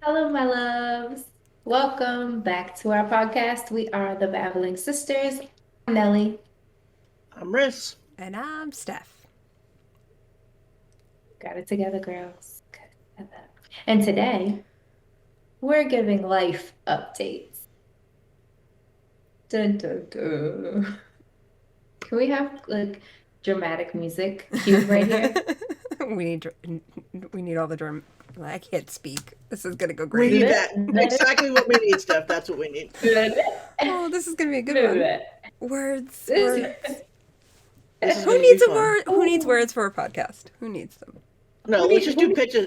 Hello, my loves. Welcome back to our podcast. We are the Babbling Sisters. I'm Nellie. I'm Riss. And I'm Steph. Got it together, girls. And today, we're giving life updates. Dun, dun, dun. Can we have like dramatic music cued right here? we need all the drum. I can't speak. This is gonna go We great. need that. Exactly what we need, Steph. That's what we need. Oh, this is gonna be a good one. Words. Who needs words for a podcast? Who needs them? No, let's just do pictures.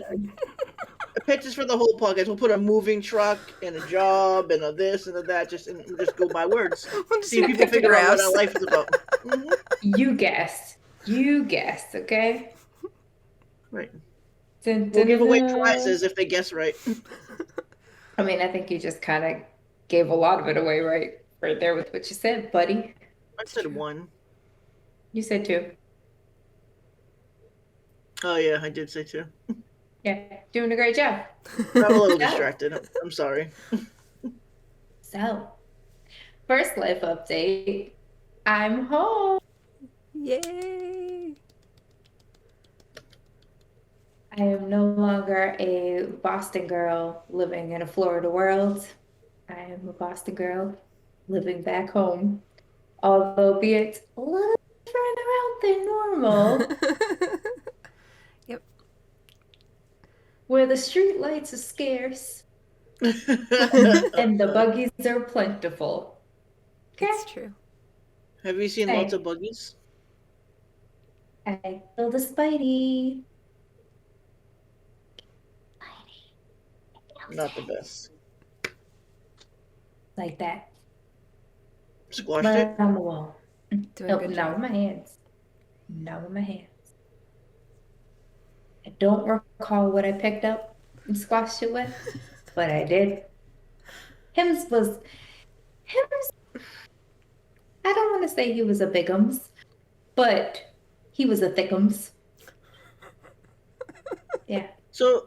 Pictures for the whole podcast. We'll put a moving truck and a job and a this and a that. And just go by words. See if people figure out what our life is about. Mm-hmm. You guessed. Okay. Right. We'll give away prizes if they guess right. I mean, I think you just kind of gave a lot of it away right there with what you said, buddy. I said 1. You said 2. Oh, yeah, I did say 2. Yeah, doing a great job. I'm a little distracted. I'm sorry. So, first life update. I'm home. Yay! I am no longer a Boston girl living in a Florida world. I am a Boston girl living back home, albeit a little further out than normal. Yep. Where the street lights are scarce and the buggies are plentiful. Okay? That's true. Have you seen lots of buggies? I feel the Spidey. Not the best. Like that. Squashed it? On the wall. Not with my hands. Not with my hands. I don't recall what I picked up and squashed it with, but I did. Hims, I don't want to say he was a bigums, but he was a thickums. Yeah.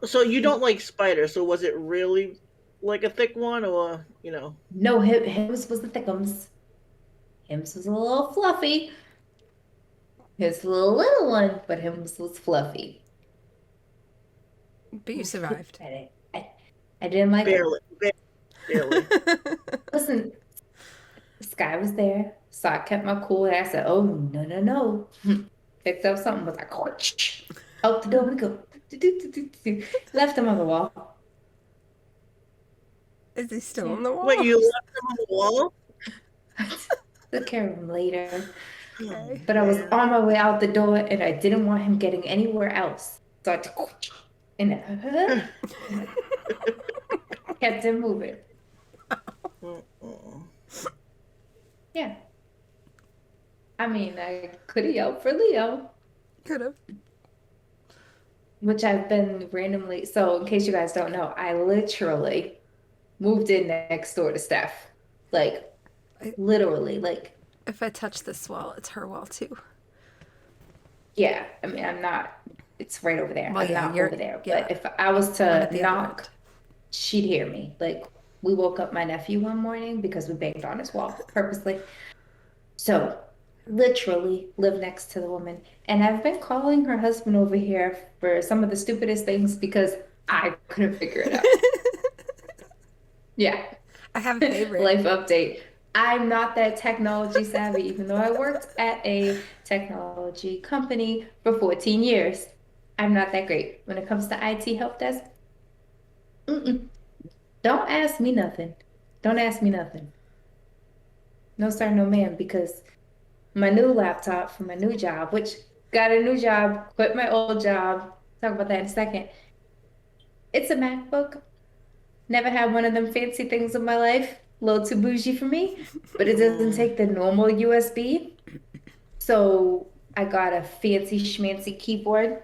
So you don't like spiders, so was it really like a thick one or, No, Hims was the thickums. Hims was a little fluffy. His little one, but Hims was fluffy. But you survived. I didn't like barely. Listen, Sky was there, so I kept my cool and I said, oh, no. Picked up something, was like, out the door we go. Left him on the wall. Is he still on the wall? Wait, you left him on the wall? Took care of him later. Okay. But I was on my way out the door and I didn't want him getting anywhere else. So I kept him moving. Yeah. I mean, I could have yelled for Leo. Could have. Which I've been randomly. So, in case you guys don't know, I literally moved in next door to Steph. Literally. If I touch this wall, it's her wall too. Yeah. I mean, I'm not. It's right over there. Well, I'm not over there. Yeah. But if I was to knock, she'd hear me. We woke up my nephew one morning because we banged on his wall purposely. So, literally live next to the woman. And I've been calling her husband over here for some of the stupidest things because I couldn't figure it out. Yeah. I have a favorite. Life update. I'm not that technology savvy, even though I worked at a technology company for 14 years. I'm not that great. When it comes to IT help desk, don't ask me nothing. Don't ask me nothing. No sir, no ma'am, because my new laptop for my new job, which got a new job, quit my old job. Talk about that in a second. It's a MacBook. Never had one of them fancy things in my life. A little too bougie for me, but it doesn't take the normal USB. So I got a fancy schmancy keyboard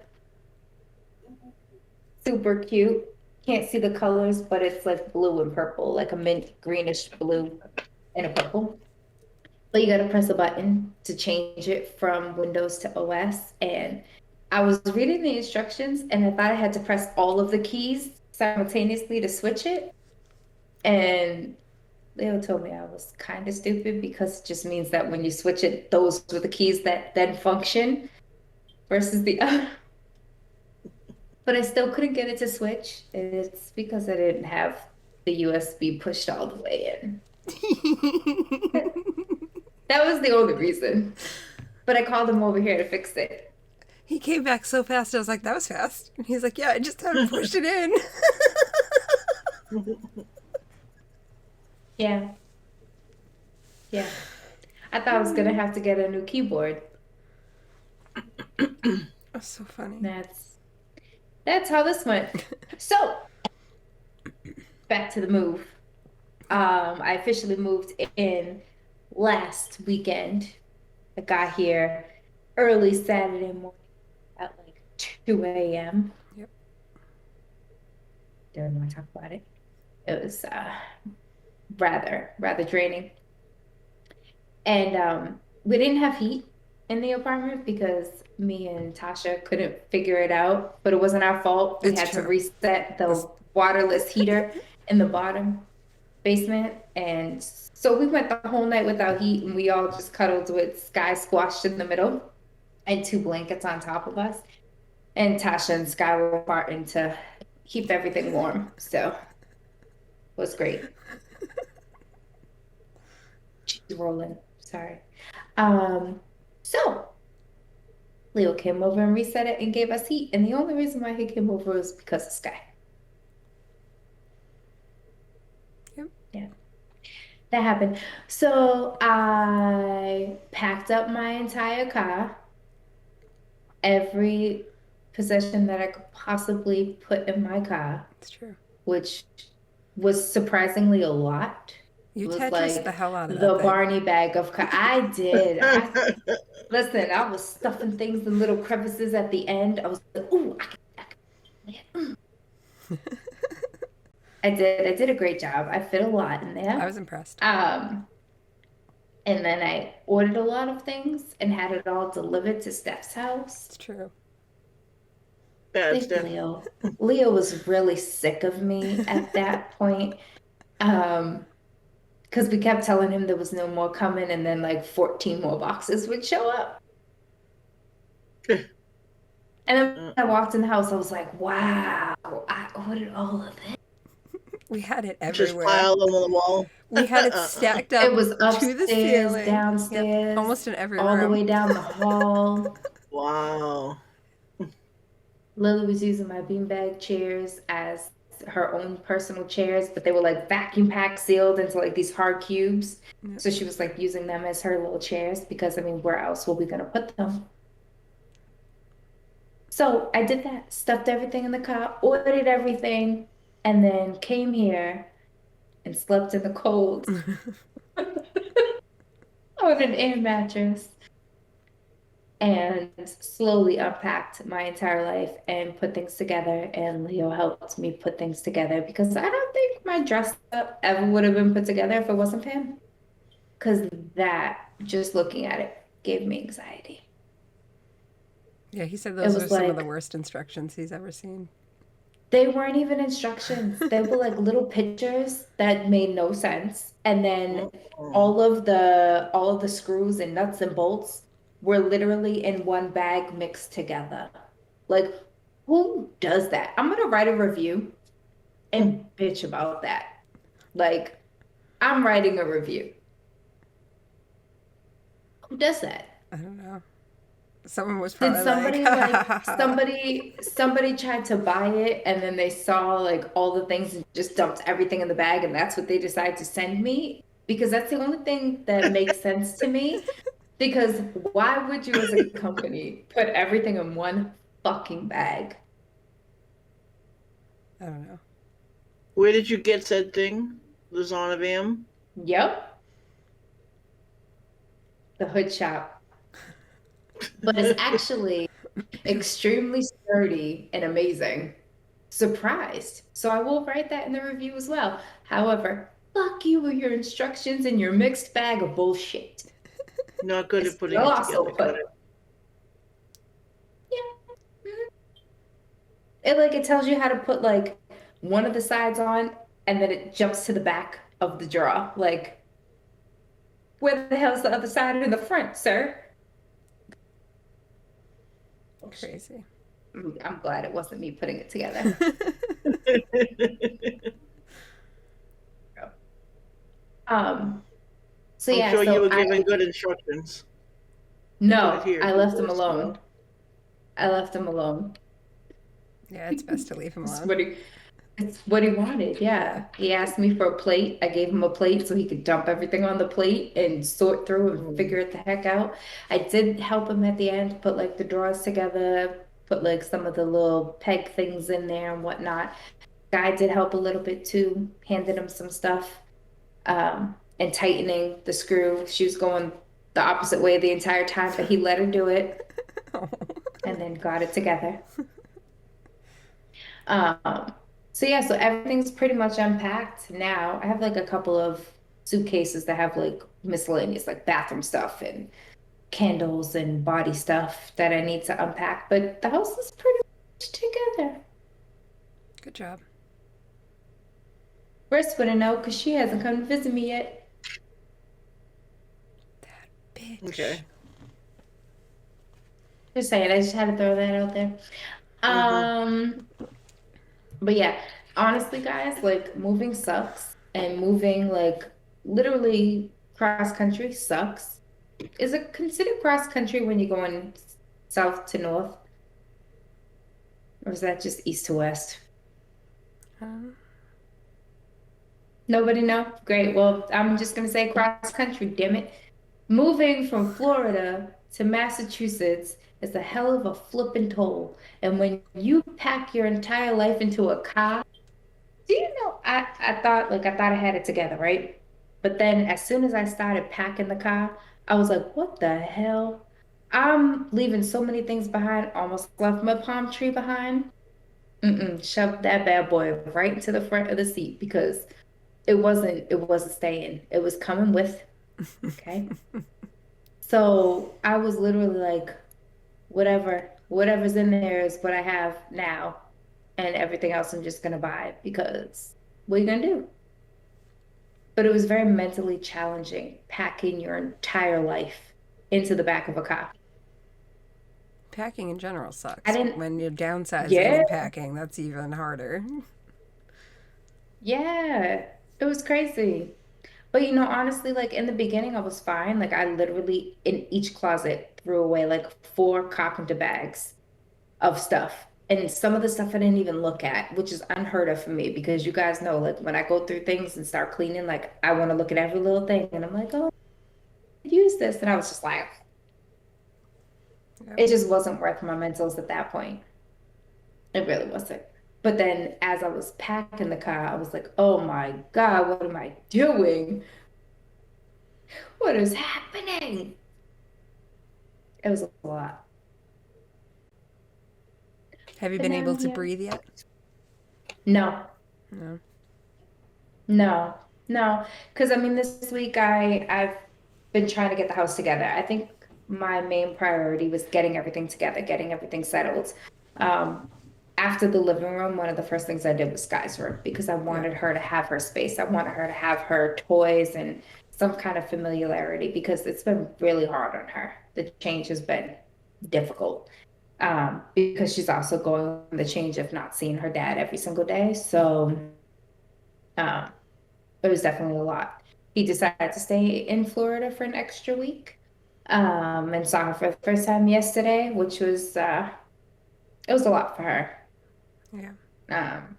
super cute. Can't see the colors, but it's like blue and purple, like a mint greenish blue and a purple. But you got to press a button to change it from Windows to OS. And I was reading the instructions and I thought I had to press all of the keys simultaneously to switch it. And Leo told me I was kind of stupid because it just means that when you switch it, those were the keys that then function versus the other. But I still couldn't get it to switch. It's because I didn't have the USB pushed all the way in. That was the only reason. But I called him over here to fix it. He came back so fast. I was like, that was fast. And he's like, yeah, I just haven't pushed it in. Yeah, yeah. I thought I was gonna have to get a new keyboard. That's so funny. That's how this went. So back to the move. I officially moved in last weekend. I got here early Saturday morning at like 2 a.m. Yep. Don't want to talk about it. It was rather draining. And we didn't have heat in the apartment because me and Tasha couldn't figure it out, but it wasn't our fault. We It's had to true. reset the waterless heater in the bottom basement. And so we went the whole night without heat and we all just cuddled with Sky squashed in the middle and two blankets on top of us. And Tasha and Sky were farting to keep everything warm. So it was great. She's rolling. Sorry. So Leo came over and reset it and gave us heat. And the only reason why he came over was because of Sky. Yep. Yeah. That happened. So I packed up my entire car, every possession that I could possibly put in my car, It's true. which was surprisingly a lot. It You was Tetris the like hell out of that the thing. Barney bag of car. I did. Listen, I was stuffing things in little crevices at the end. I was like, ooh, I did. I did a great job. I fit a lot in I there. was impressed. And then I ordered a lot of things and had it all delivered to Steph's house. It's true. Bad Think stuff. Leo was really sick of me at that point. Because we kept telling him there was no more coming, and then like 14 more boxes would show up. And then I walked in the house, I was like, wow, I ordered all of it. We had it Just everywhere. pile them on the wall. We had it stacked It up was to the upstairs, ceiling. Yep. downstairs, Almost in every all the room. way down the hall. Wow. Lily was using my beanbag chairs as her own personal chairs, but they were like vacuum packed sealed into like these hard cubes. Yep. So she was like using them as her little chairs because I mean, where else were we gonna put them? So I did that, stuffed everything in the car, ordered everything, and then came here and slept in the cold on an air mattress and slowly unpacked my entire life and put things together. And Leo helped me put things together because I don't think my dress up ever would have been put together if it wasn't for him. Because that, just looking at it, gave me anxiety. Yeah, he said It those were was some of the like, worst instructions he's ever seen. they weren't even instructions. They were like little pictures that made no sense. And then Mm. all of the screws and nuts and bolts were literally in one bag mixed together. Like, who does that? I'm gonna write a review and bitch about that. Like, I'm writing a review. Who does that? I don't know. Someone was Did probably somebody tried to buy it and then they saw like all the things and just dumped everything in the bag and that's what they decided to send me? Because that's the only thing that makes sense to me. Because why would you as a company put everything in one fucking bag? I don't know. Where did you get said thing? The Zonovam? Yep, the hood shop. But it's actually extremely sturdy and amazing. surprised. So I will write that in the review as well. However, fuck you with your instructions and your mixed bag of bullshit. Not good at Because putting you'll it also together. Got put, it. yeah. Mhm. It tells you how to put like one of the sides on and then it jumps to the back of the drawer. Like, where the hell's the other side in the front, sir? Oh shit. Crazy. I'm glad it wasn't me putting it together. Um, so I'm yeah, sure you so were given good instructions. Put it no, here. I Do left him this. No. alone. I left him alone. Yeah, it's best to leave him It's alone. what he, it's what he wanted. Yeah. He asked me for a plate. I gave him a plate so he could dump everything on the plate and sort through and Mm. figure it the heck out. I did help him at the end, put like the drawers together, put like some of the little peg things in there and whatnot. Guy did help a little bit too, handed him some stuff, and tightening the screw. She was going the opposite way the entire time, but he let her do it Oh. and then got it together. Um, so yeah, so everything's pretty much unpacked now. I have like a couple of suitcases that have like miscellaneous, like bathroom stuff and candles and body stuff that I need to unpack, but the house is pretty much together. Good job. Briss wouldn't know because she hasn't come to visit me yet. That bitch. Okay. Just saying, I just had to throw that out there. Mm-hmm. Um, but yeah, honestly, guys, like moving sucks and moving like literally cross country sucks. Is it considered cross country when you're going south to north, or is that just east to west? Um, Nobody know? Great. Well, I'm just gonna say cross country, damn it. Moving from Florida to Massachusetts is a hell of a flippin' toll. And when you pack your entire life into a car, do you know I thought I had it together, right? But then as soon as I started packing the car, I was like, what the hell? I'm leaving so many things behind, almost left my palm tree behind. Shoved that bad boy right into the front of the seat because it wasn't staying. It was coming with, okay? So I was literally like, whatever's in there is what I have now, and everything else I'm just gonna buy because what are you gonna do? But it was very mentally challenging packing your entire life into the back of a car. Packing in general I sucks. didn't, When you're downsizing yeah, and packing, that's even harder. yeah, it was crazy. But honestly, like in the beginning, I was fine. Like I literally in each closet threw away like four carpenter bags of stuff. And some of the stuff I didn't even look at, which is unheard of for me because you guys know, like when I go through things and start cleaning, like I want to look at every little thing and I'm like, oh, I could use this. And I was just like, Yep. it just wasn't worth my mentals at that point. It really wasn't. But then as I was packing the car, I was like, oh my God, what am I doing? What is happening? It was a lot. Have you But been now able I'm to here. breathe yet? No, No. no, no. Because I mean, this week I've been trying to get the house together. I think my main priority was getting everything together, getting everything settled. Um, After the living room, one of the first things I did was Sky's room because I Yeah. wanted her to have her space. I wanted her to have her toys and some kind of familiarity because it's been really hard on her. The change has been difficult. Because she's also going on the change of not seeing her dad every single day. So um, it was definitely a lot. He decided to stay in Florida for an extra week, and saw her for the first time yesterday, which was it was a lot for her. Yeah. Um,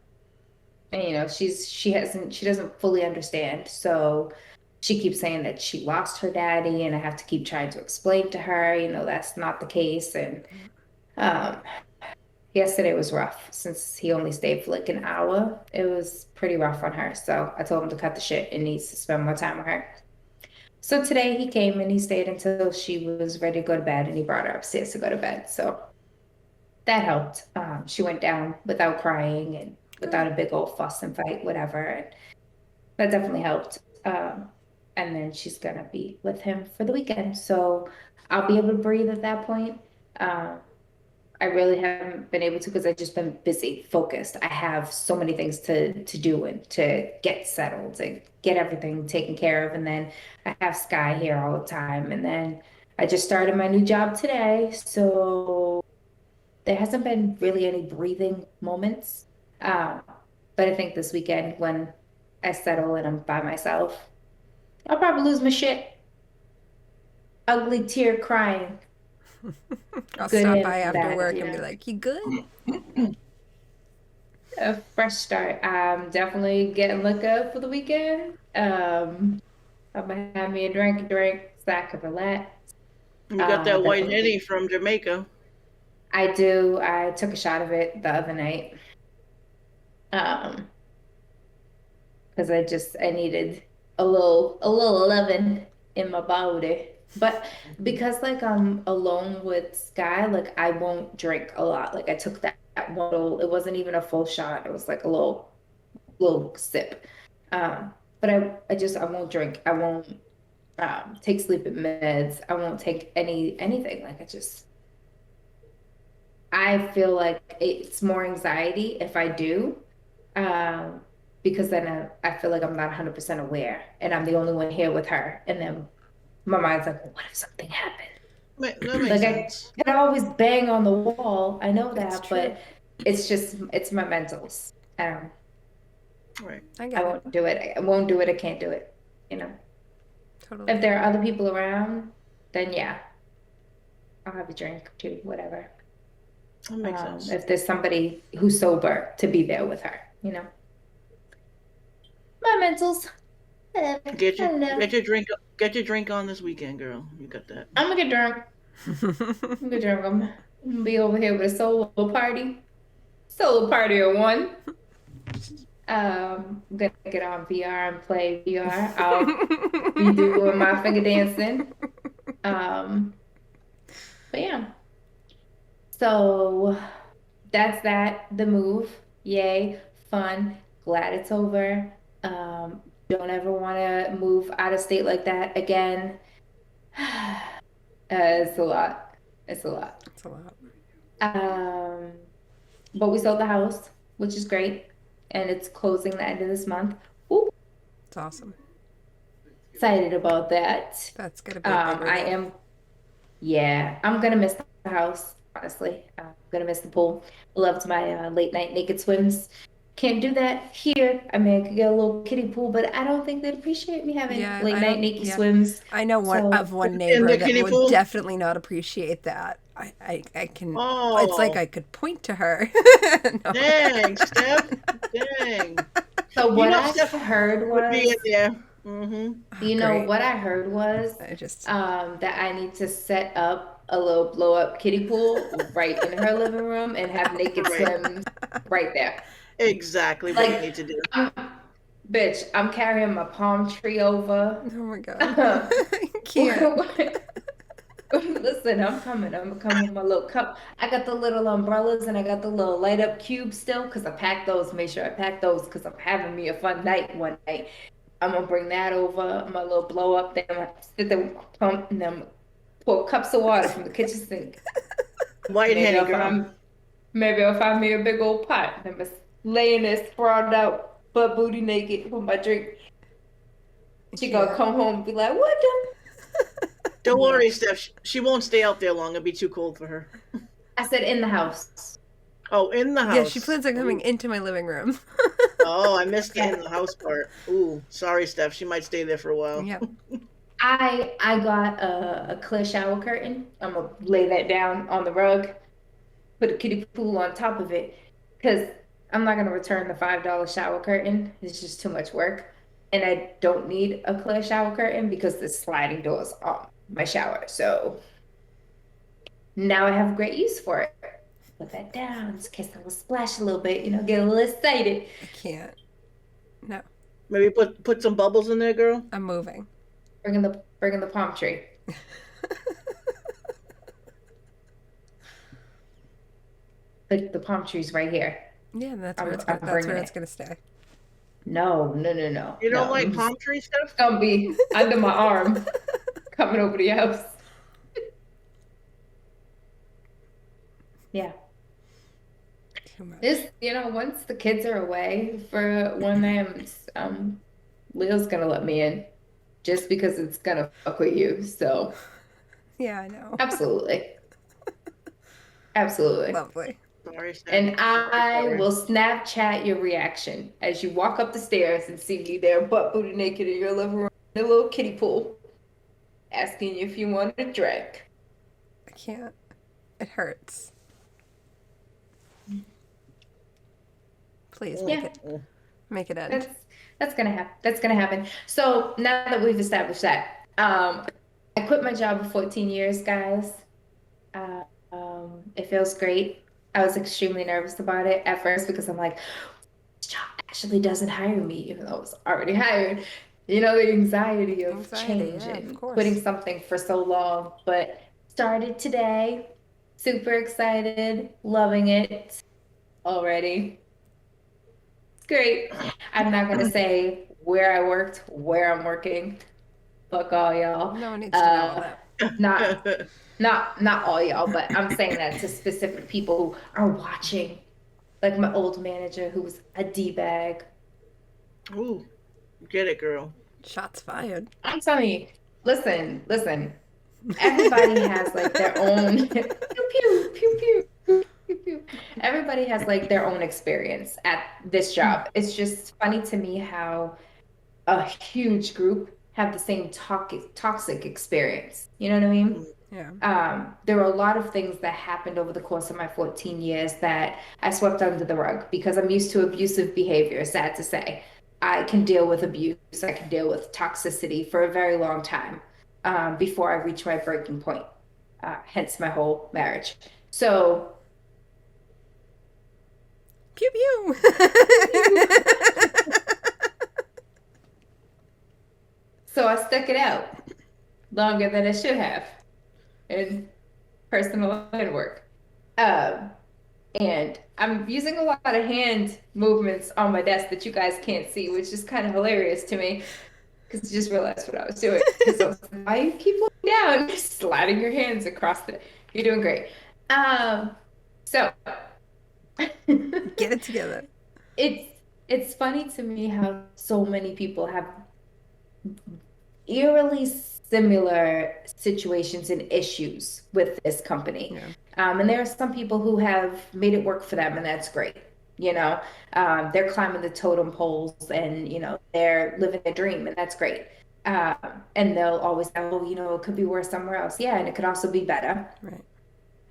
and she doesn't fully understand. So she keeps saying that she lost her daddy, and I have to keep trying to explain to her, that's not the case. And um, yesterday was rough since he only stayed for like an hour. It was pretty rough on her. So I told him to cut the shit and needs to spend more time with her. So today he came and he stayed until she was ready to go to bed and he brought her upstairs to go to bed. So that helped. She went down without crying and Good. without a big old fuss and fight, whatever. And that definitely helped. And then she's gonna be with him for the weekend, so I'll be able to breathe at that point. Um, I really haven't been able to because I've just been busy, focused. I have so many things to do and to get settled and get everything taken care of. And then I have Sky here all the time. And then I just started my new job today, so there hasn't been really any breathing moments. Um, but I think this weekend when I settle and I'm by myself, I'll probably lose my shit. Ugly tear crying, I'll good stop by and after bad, work you and be know. like, "You good?" A fresh start. I'm definitely getting liquor for the weekend. I'm gonna have me a drink, so I can relax. You got that white Definitely. Henny from Jamaica. I do. I took a shot of it the other night. Um, because I needed a little loving in my body. But because like I'm alone with Sky, like I won't drink a lot. Like I took that one little, it wasn't even a full shot. It was like a little sip. But I won't drink. I won't take sleeping meds. I won't take anything. Like I feel like it's more anxiety if I do. Um, because then I feel like I'm not 100% aware and I'm the only one here with her. And then my mind's like, well, what if something happened? That makes Like I sense. can always bang on the wall. I know It's that, true. but it's my mentals. Um, Right. I I get it. won't do it. I won't do it. I can't do it. You know, Totally if get there it. are other people around, then yeah, I'll have a drink too, whatever. That makes sense. If there's somebody who's sober to be there with her, you know, my mentals, whatever. I Get your don't know. get your drink get your drink on this weekend, girl. You got that. I'm gonna get drunk. I'm gonna get drunk. I'm gonna be over here with a solo party of one. I'm gonna get on VR and play VR. I'll be doing my finger dancing. Um, but yeah, so that's that. The move. Yay, fun. Glad it's over. Don't ever want to move out of state like that again. It's a lot. It's a lot. It's a lot. Um, but we sold the house, which is great, and it's closing the end of this month. Ooh, It's awesome. excited about that. That's gonna be a big I relief. am, yeah, I'm gonna miss the house, honestly. I'm gonna miss the pool. I loved my late night naked swims. Can't do that here. I mean, I could get a little kiddie pool, but I don't think they'd appreciate me having Yeah, late I night don't. naked Yeah, swims. I know one of So, one In neighbor the that kiddie would pool. definitely not appreciate that. I can. It's like Oh, I could point to her. No. dang, Steph. Dang. so You what know I Steph heard would be in was, there. Mm-hmm. Oh, you know, great. what I heard was I just. that I need to set up a little blow up kiddie pool right in her living room and have naked Right. swims right there. Exactly what you Like, need to do. I'm, bitch, I'm carrying my palm tree over. Oh my god. I can't. Listen, I'm coming. I'm gonna come with my little cup. I got the little umbrellas and I got the little light up cubes still because I packed those. Make sure I packed those because I'm having me a fun night one night. I'm gonna bring that over, my little blow up. Then I'm gonna sit there with my pump and then pour cups of water from the kitchen sink. White Maybe Henny, I'll girl. find maybe I'll find me a big old pot. Then I'm just laying there sprawled out, butt booty naked with my drink. I She gonna can't. come home and be like, "What Don't the?" Yeah, worry, Steph. She won't stay out there long. It'll be too cold for her. I said in the house. Oh, in the Yeah, she house. plans on coming Ooh. into my living room. Oh, I missed the in Yeah. the house part. Ooh, sorry, Steph. She might stay there for a while. Yep. I got a clear shower curtain. I'm gonna lay that down on the rug, put a kiddie pool on top of it, because I'm not gonna return the $5 shower curtain. It's just too much work. And I don't need a clear shower curtain because the sliding doors on my shower. So now I have great use for it. Put that down, just in case I will splash a little bit, get a little excited. I can't. No, Maybe put some bubbles in there, girl. I'm moving. Bringing the palm tree. the palm tree's right here. Yeah, that's where I'm it's gonna. I'm That's bringing where it's it. gonna stay. No, no, no, no, You don't no. like palm tree stuff? It's gonna be under my arm coming over the house. Yeah. Too much. This, once the kids are away for one night, Leo's gonna let me in just because it's gonna fuck with you. So, Yeah, I know. absolutely. Absolutely. Lovely. Sorry, Sam. And Sorry, I sorry. will Snapchat your reaction as you walk up the stairs and see me there butt booty naked in your living room in a little kiddie pool, asking you if you want a drink. I can't. It hurts. Please make Yeah, it. Make it end. that's gonna happen. That's gonna happen. So now that we've established that, I quit my job of 14 years, guys. It feels great. I was extremely nervous about it at first because I'm like, this job actually doesn't hire me, even though I was already hired. The anxiety of Anxiety. change Yeah, of and course. quitting something for so long, but started today. Super excited, loving it already. It's great. I'm not gonna say where I worked, where I'm working. Fuck all y'all. No one needs to know all Uh, that. not not all y'all, but I'm saying that to specific people who are watching. Like my old manager who was a D-bag. Ooh, get it, girl. Shots fired. I'm telling you, listen, listen. Everybody has like their own pew pew pew pew pew pew. Everybody has like their own experience at this job. It's just funny to me how a huge group have the same toxic experience. You know what I mean? Yeah. There were a lot of things that happened over the course of my 14 years that I swept under the rug because I'm used to abusive behavior, sad to say. I can deal with abuse, I can deal with toxicity for a very long time before I reach my breaking point, hence my whole marriage. So, Pew pew. so I stuck it out longer than I should have in personal and work. Um, And I'm using a lot of hand movements on my desk that you guys can't see, which is kind of hilarious to me because I just realized what I was doing. Because I was like, why you keep looking down, sliding your hands across the. You're doing great. So Get it together. it's it's funny to me how so many people have eerily similar situations and issues with this company. Yeah. And there are some people who have made it work for them, and that's great. They're climbing the totem poles and, they're living their dream, and that's great. Um, and they'll always say, oh, it could be worse somewhere else. Yeah, and it could also be better. Right.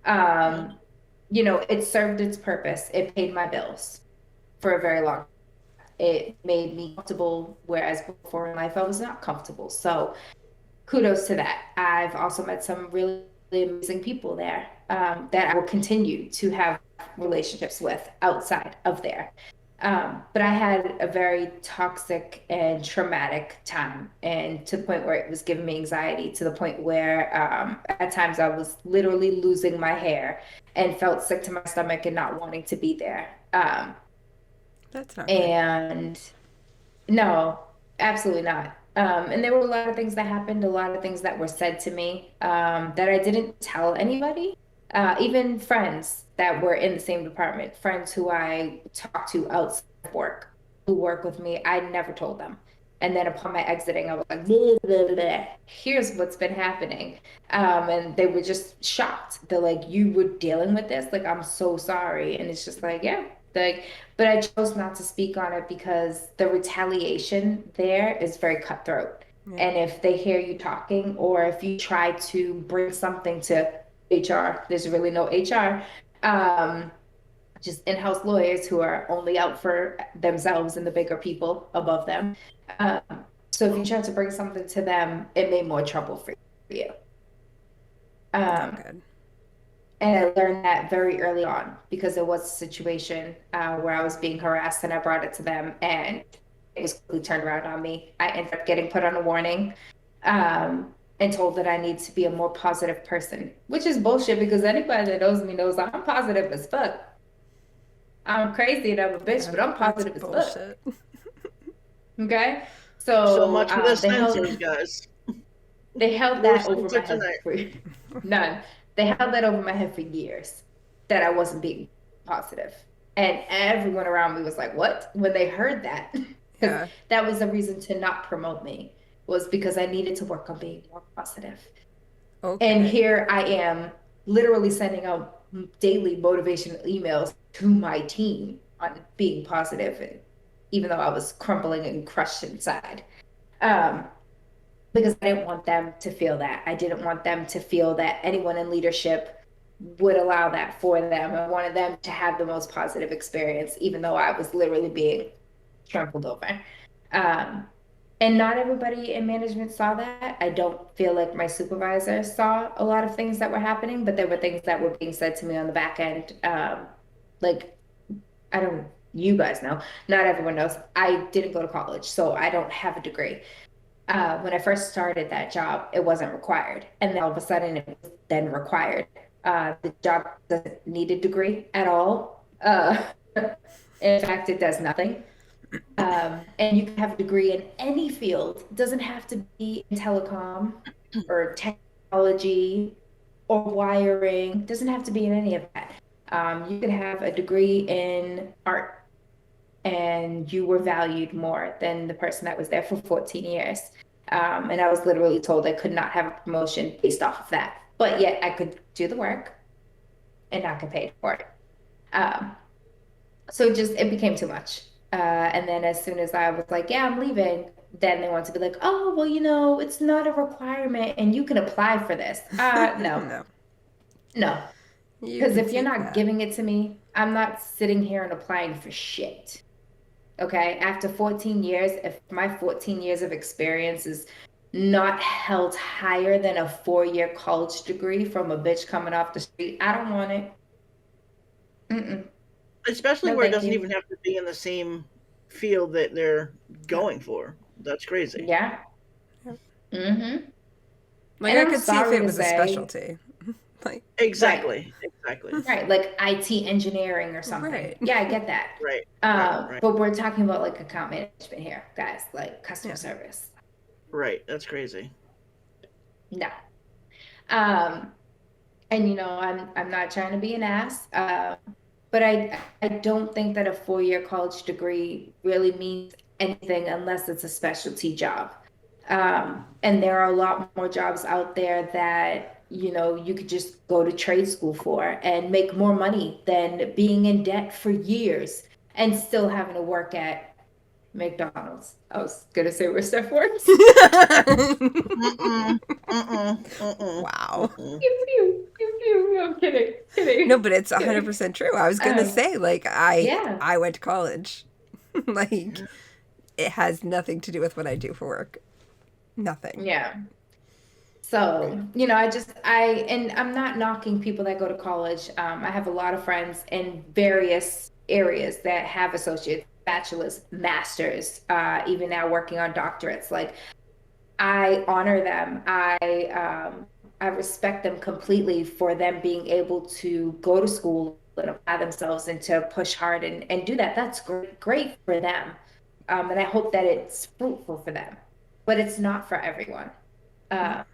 Um, it served its purpose. It paid my bills for a very long time. It made me comfortable, whereas before in life I was not comfortable. So kudos to that. I've also met some really amazing people there that I will continue to have relationships with outside of there. But I had a very toxic and traumatic time, and to the point where it was giving me anxiety, to the point where at times I was literally losing my hair and felt sick to my stomach and not wanting to be there. That's not good. And no, absolutely not. And there were a lot of things that happened, a lot of things that were said to me that I didn't tell anybody, even friends that were in the same department, friends who I talked to outside of work, who work with me, I never told them. And then upon my exiting, I was like, blah, blah, blah, blah. Here's what's been happening. And they were just shocked. They're like, you were dealing with this? Like, I'm so sorry. And it's just like, yeah, like, but I chose not to speak on it because the retaliation there is very cutthroat. Yeah. And if they hear you talking, or if you try to bring something to HR, there's really no HR, just in-house lawyers who are only out for themselves and the bigger people above them. Um, so if you try to bring something to them, it made more trouble for you. Not Um, good. And I learned that very early on because there was a situation where I was being harassed and I brought it to them and it was quickly turned around on me. I ended up getting put on a warning and told that I need to be a more positive person, which is bullshit because anybody that knows me knows I'm positive as fuck. I'm crazy and I'm a bitch, Yeah, but I'm that's positive as fuck. bullshit. Okay. So So much for the they censors, guys. held No that over my censor head tonight. for none. They held that over my head for years that I wasn't being positive. And everyone around me was like, "What?" when they heard that. Because Yeah. that was the reason to not promote me, was because I needed to work on being more positive. And Okay. here I am literally sending out daily motivational emails to my team on being positive, and even though I was crumbling and crushed inside. Um, because I didn't want them to feel that. I didn't want them to feel that anyone in leadership would allow that for them. I wanted them to have the most positive experience, even though I was literally being trampled over. Um, and not everybody in management saw that. I don't feel like my supervisor saw a lot of things that were happening, but there were things that were being said to me on the back end. Like, I don't, you guys know, not everyone knows. I didn't go to college, so I don't have a degree. When I first started that job, it wasn't required. And then all of a sudden, it was then required. The job doesn't need a degree at all. In fact, it does nothing. And you can have a degree in any field. It doesn't have to be in telecom or technology or wiring. It doesn't have to be in any of that. You could have a degree in art and you were valued more than the person that was there for 14 years. And I was literally told I could not have a promotion based off of that. But yet I could do the work and not get paid for it. Um, so it became too much. And then as soon as I was like, yeah, I'm leaving, then they want to be like, oh, well, it's not a requirement and you can apply for this. No, No. no. You Because can if you're take not that. giving it to me, I'm not sitting here and applying for shit. Okay. After 14 years, if my 14 years of experience is not held higher than a 4-year college degree from a bitch coming off the street, I don't want it. Mm-mm. Especially No, where it thank doesn't you. even have to be in the same field that they're No. going for. That's crazy. Yeah. Yep. Mm-hmm. Like And I I'm could see if sorry it to was a say, specialty. Like right, Exactly. Exactly. right, like IT engineering or something. right. Yeah, I get that. Right. Right. Right. But we're talking about like account management here, guys, like customer Yeah. service. Right. That's crazy. No. Um, and I'm not trying to be an ass. But I don't think that a 4-year college degree really means anything unless it's a specialty job. And there are a lot more jobs out there that, you could just go to trade school for and make more money than being in debt for years and still having to work at McDonald's. I was gonna say where stuff works. Mm-mm. Mm-mm. Mm-mm. Wow. Mm-mm. Pew, pew, pew, pew. I'm kidding, No, kidding, but it's kidding. 100% true. I was gonna Um, say, like, I yeah, I went to college. Like, it has nothing to do with what I do for work. Nothing. yeah. So, and I'm not knocking people that go to college. I have a lot of friends in various areas that have associates, bachelor's, masters, even now working on doctorates. Like, I honor them. I respect them completely for them being able to go to school and apply themselves and to push hard and do that. That's great, great for them. And I hope that it's fruitful for them, but it's not for everyone. No. Uh,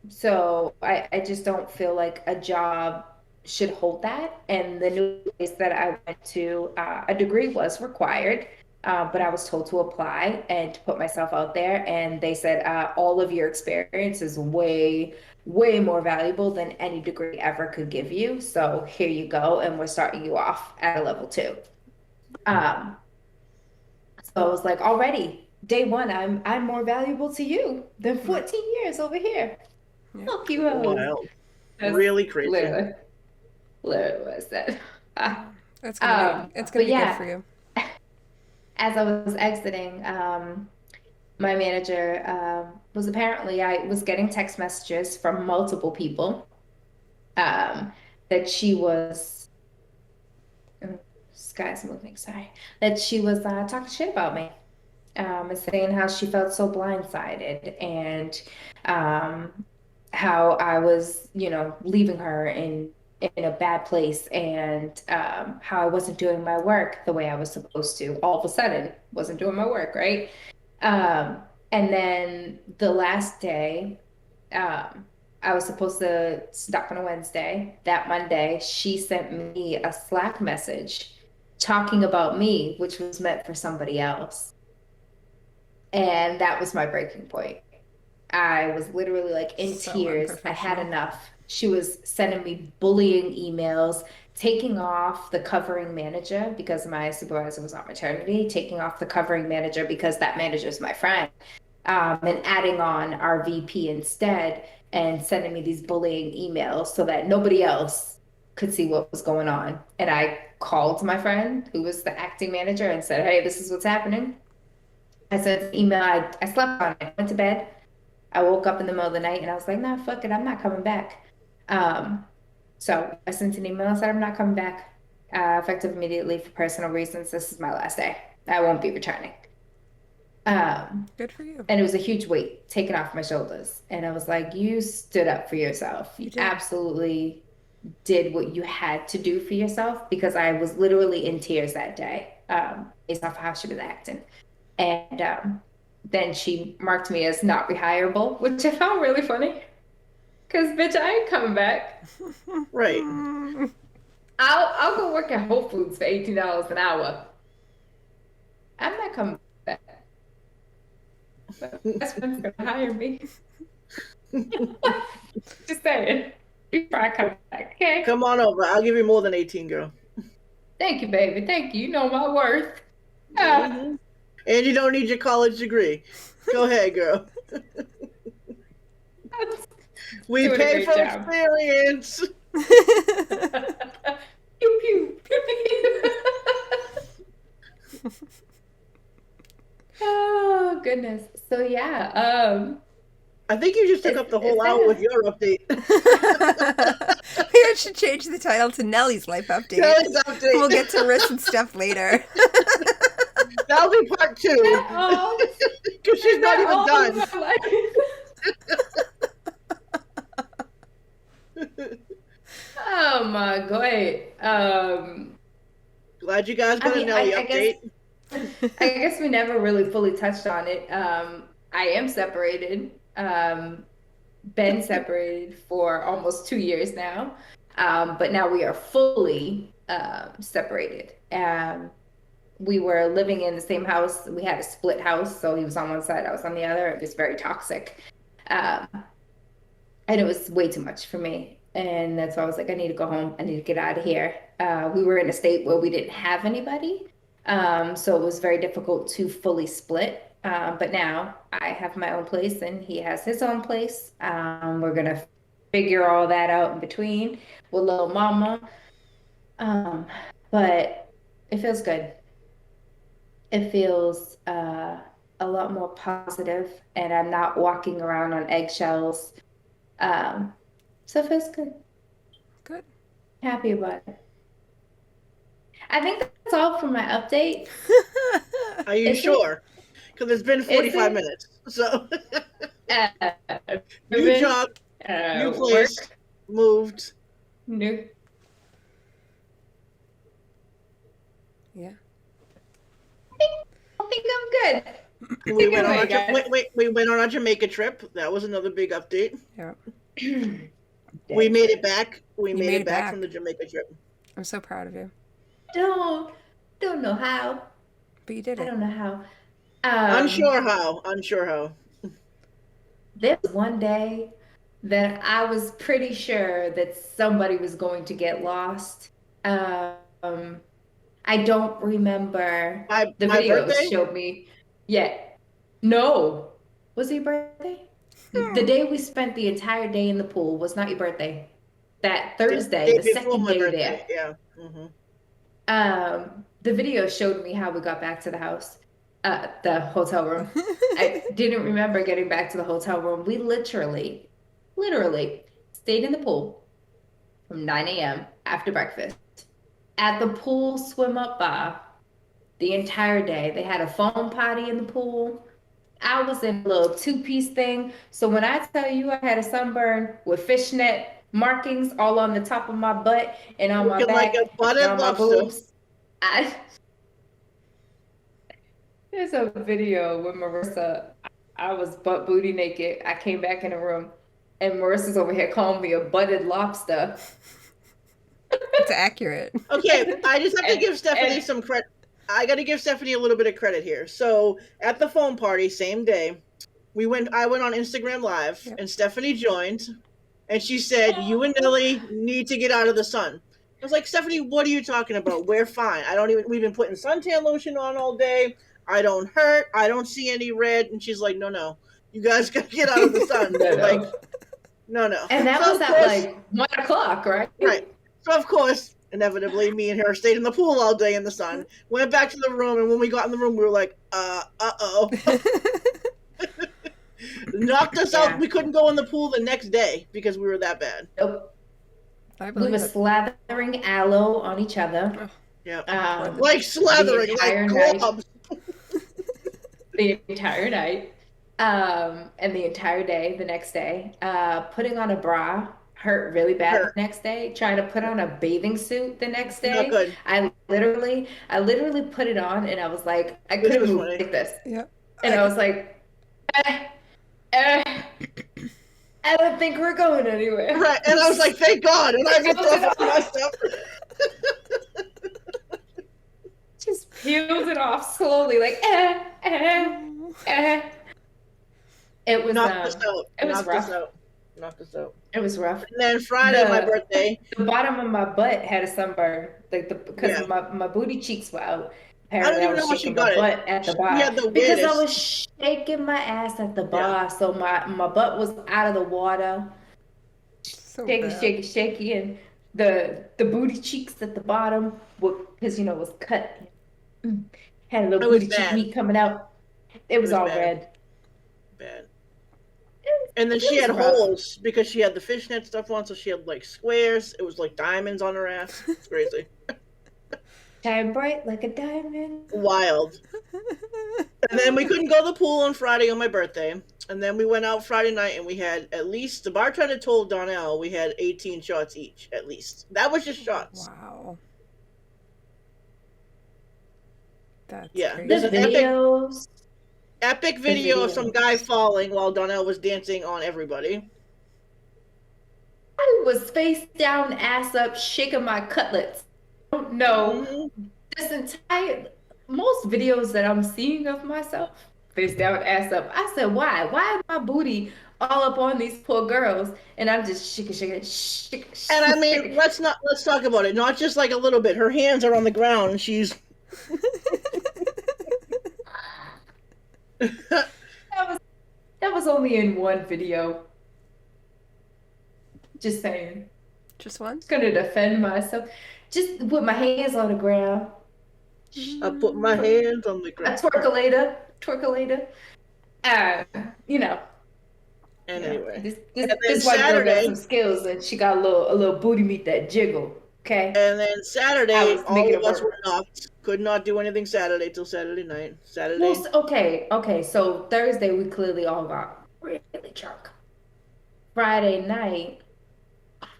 so I just don't feel like a job should hold that. And the new place that I went to, a degree was required, but I was told to apply and to put myself out there. And they said, all of your experience is way, way more valuable than any degree ever could give you. So here you go. And we're starting you off at a level 2. Um, so I was like, already day one, I'm more valuable to you than Yep. 14 years over here. Yep. Fuck you hoes. Wild. That's Really crazy. literally, literally what I said. That's gonna be it's gonna But be good yeah, for you. as I was exiting, my manager was apparently I was getting text messages from multiple people um, that she was, oh, sky's moving, sorry, that she was talking shit about me. And saying how she felt so blindsided and um, how I was, leaving her in a bad place and how I wasn't doing my work the way I was supposed to. All of a sudden, wasn't doing my work, right? Um, and then the last day, um, I was supposed to stop on a Wednesday. That Monday, she sent me a Slack message talking about me, which was meant for somebody else. And that was my breaking point. I was literally like in So tears. I had unprofessional. enough. She was sending me bullying emails, taking off the covering manager because my supervisor was on maternity, taking off the covering manager because that manager is my friend, and adding on our VP instead and sending me these bullying emails so that nobody else could see what was going on. And I called my friend who was the acting manager and said, "Hey, this is what's happening." I sent an email. I slept on it, went to bed. I woke up in the middle of the night and I was like, nah, fuck it, I'm not coming back. Um, so I sent an email and said, I'm not coming back, effective immediately for personal reasons. This is my last day. I won't be returning. Um, Good for you. and it was a huge weight taken off my shoulders. And I was like, you stood up for yourself. You You did. absolutely did what you had to do for yourself because I was literally in tears that day, based off how she was acting. And then she marked me as not rehireable, which I found really funny. Because bitch, I ain't coming back. Right. I'll go work at Whole Foods for $18 an hour. I'm not coming back. My best friend's gonna hire me. Just saying. Before I come back, okay? Come on over. I'll give you more than 18, girl. Thank you, baby. Thank you. You know my worth. Hmm. And you don't need your college degree. Go ahead, girl. I'm We doing a pay great for job. experience. Pew pew pew pew. Oh goodness. So yeah, I think you just took up the is whole that hour with your update. We should change the title to Nellie's Life Update. Kelly's We'll update. get to risks and stuff later. That'll be part two. all? Because she's Is not that even all of done. my life? Oh my god. Glad you guys I got a mean, Nelly I guess update. I guess we never really fully touched on it. I am separated. Been separated for almost 2 years now. But now we are fully separated. We were living in the same house. We had a split house, so he was on one side, I was on the other. It was very toxic. Um, and it was way too much for me. And that's why I was like, I need to go home. I need to get out of here. We were in a state where we didn't have anybody. So it was very difficult to fully split. But now I have my own place and he has his own place. We're gonna figure all that out in between with little mama. Um, but it feels good. It feels a lot more positive, and I'm not walking around on eggshells. Um, so it feels good. Good. Happy about it. I think that's all for my update. Are you Is it? sure? Because it's been Is 45 it? minutes. So, Uh, new Ribbon, job, new place, work, moved. new. Yeah. I think I'm good. We Take it went on away, our guys. we went on our Jamaica trip. That was another big update. Yeah. We Dead made it trip. back. We You made made it it back from the back. Jamaica trip. I'm so proud of you. Don't don't know how. But you did I it. don't know how. Unsure how. Unsure how. There was one day that I was pretty sure that somebody was going to get lost. Um, I don't remember. The My videos birthday. showed me. Yeah. No. Was it your birthday? The Hmm. day we spent the entire day in the pool was not your birthday. That Thursday, Day the before second my day there. birthday. Yeah. Hmm. The video showed me how we got back to the house, the hotel room. I didn't remember getting back to the hotel room. We literally stayed in the pool from 9 a.m. after breakfast at the pool swim up bar the entire day. They had a foam potty in the pool. I was in a little two-piece thing. So when I tell you I had a sunburn with fishnet markings all on the top of my butt and on my Looking like a back and butted on my lobster. boobs. I, there's a video with Marissa. I was butt booty naked. I came back in the room and Marissa's over here calling me a butted lobster. It's accurate. Okay, I just have to And, give Stephanie and some credit. I got to give Stephanie a little bit of credit here. So at the phone party, same day, I went on Instagram Live, Yep. and Stephanie joined, and she said, "You and Nelly need to get out of the sun." I was like, "Stephanie, what are you talking about? We're fine. I don't even. We've been putting suntan lotion on all day. I don't hurt. I don't see any red." And she's like, "No, no, you guys got to get out of the sun." no, We're like, no. "No, no." And that So was of at course, like 1 o'clock, right? right. So of course, inevitably, me and her stayed in the pool all day in the sun. Went back to the room, and when we got in the room, we were like, oh. Knocked us out. Yeah. We couldn't go in the pool the next day because we were that bad. Nope. I We were believe it. slathering aloe on each other. Yeah. Like The slathering, like entire night. globs. The entire night. And the entire day, the next day. Putting on a bra hurt really bad Hurt. the next day. Trying to put on a bathing suit the next Not day. good. I literally put it on and I was like, I This couldn't was move funny. like this. Yep. And I was like, eh, eh, I don't think we're going anywhere. Right. And I was like, thank God. And I ripped off all my stuff. Just peeled it off slowly, like eh. It was Knocked us out. it was Knocked rough. us out. Knocked us out. It was rough. And then Friday, my The birthday. the bottom of my butt had a sunburn, like because Yeah. my booty cheeks were out. I don't Apparently, I even know was how she shaking got my it. butt at the She had bar the because I weirdest. was shaking my ass at the Yeah. bar, so my butt was out of the water, So shaky, bad. shaky, shaky, and the booty cheeks at the bottom, because it was cut, had a little It was booty cheek bad. meat coming out. It was was all bad. red. Bad. And then It she was had rough. holes because she had the fishnet stuff on, so she had like squares. It was like diamonds on her ass. It's crazy. Shine bright like a diamond. Wild. And then we couldn't go to the pool on Friday on my birthday. And then we went out Friday night and we had at least, the bartender told Donnell we had 18 shots each, at least. That was just shots. Wow. That's Yeah. crazy. The There's an videos. epic video of some videos. guy falling while Donnell was dancing on everybody. I was face down, ass up, shaking my cutlets. I don't know. Mhm. This entire most videos that I'm seeing of myself, face down, ass up. I said, why? Why is my booty all up on these poor girls? And I'm just shaking. And I mean, let's talk about it. Not just like a little bit. Her hands are on the ground and she's That was only in one video. Just saying. Just one? Gonna defend myself. Just put my hands on the ground. I put my hands on the A ground. twerkalator. Uh, you know. And Yeah. anyway. This And then this white girl got Saturday, some skills and she got a little booty meat that jiggle. Okay. and then I Saturday, was all making of it us work. were knocked. Could not do anything Saturday till Saturday night. Saturday. Well, okay. So Thursday we clearly all got really drunk. Friday night,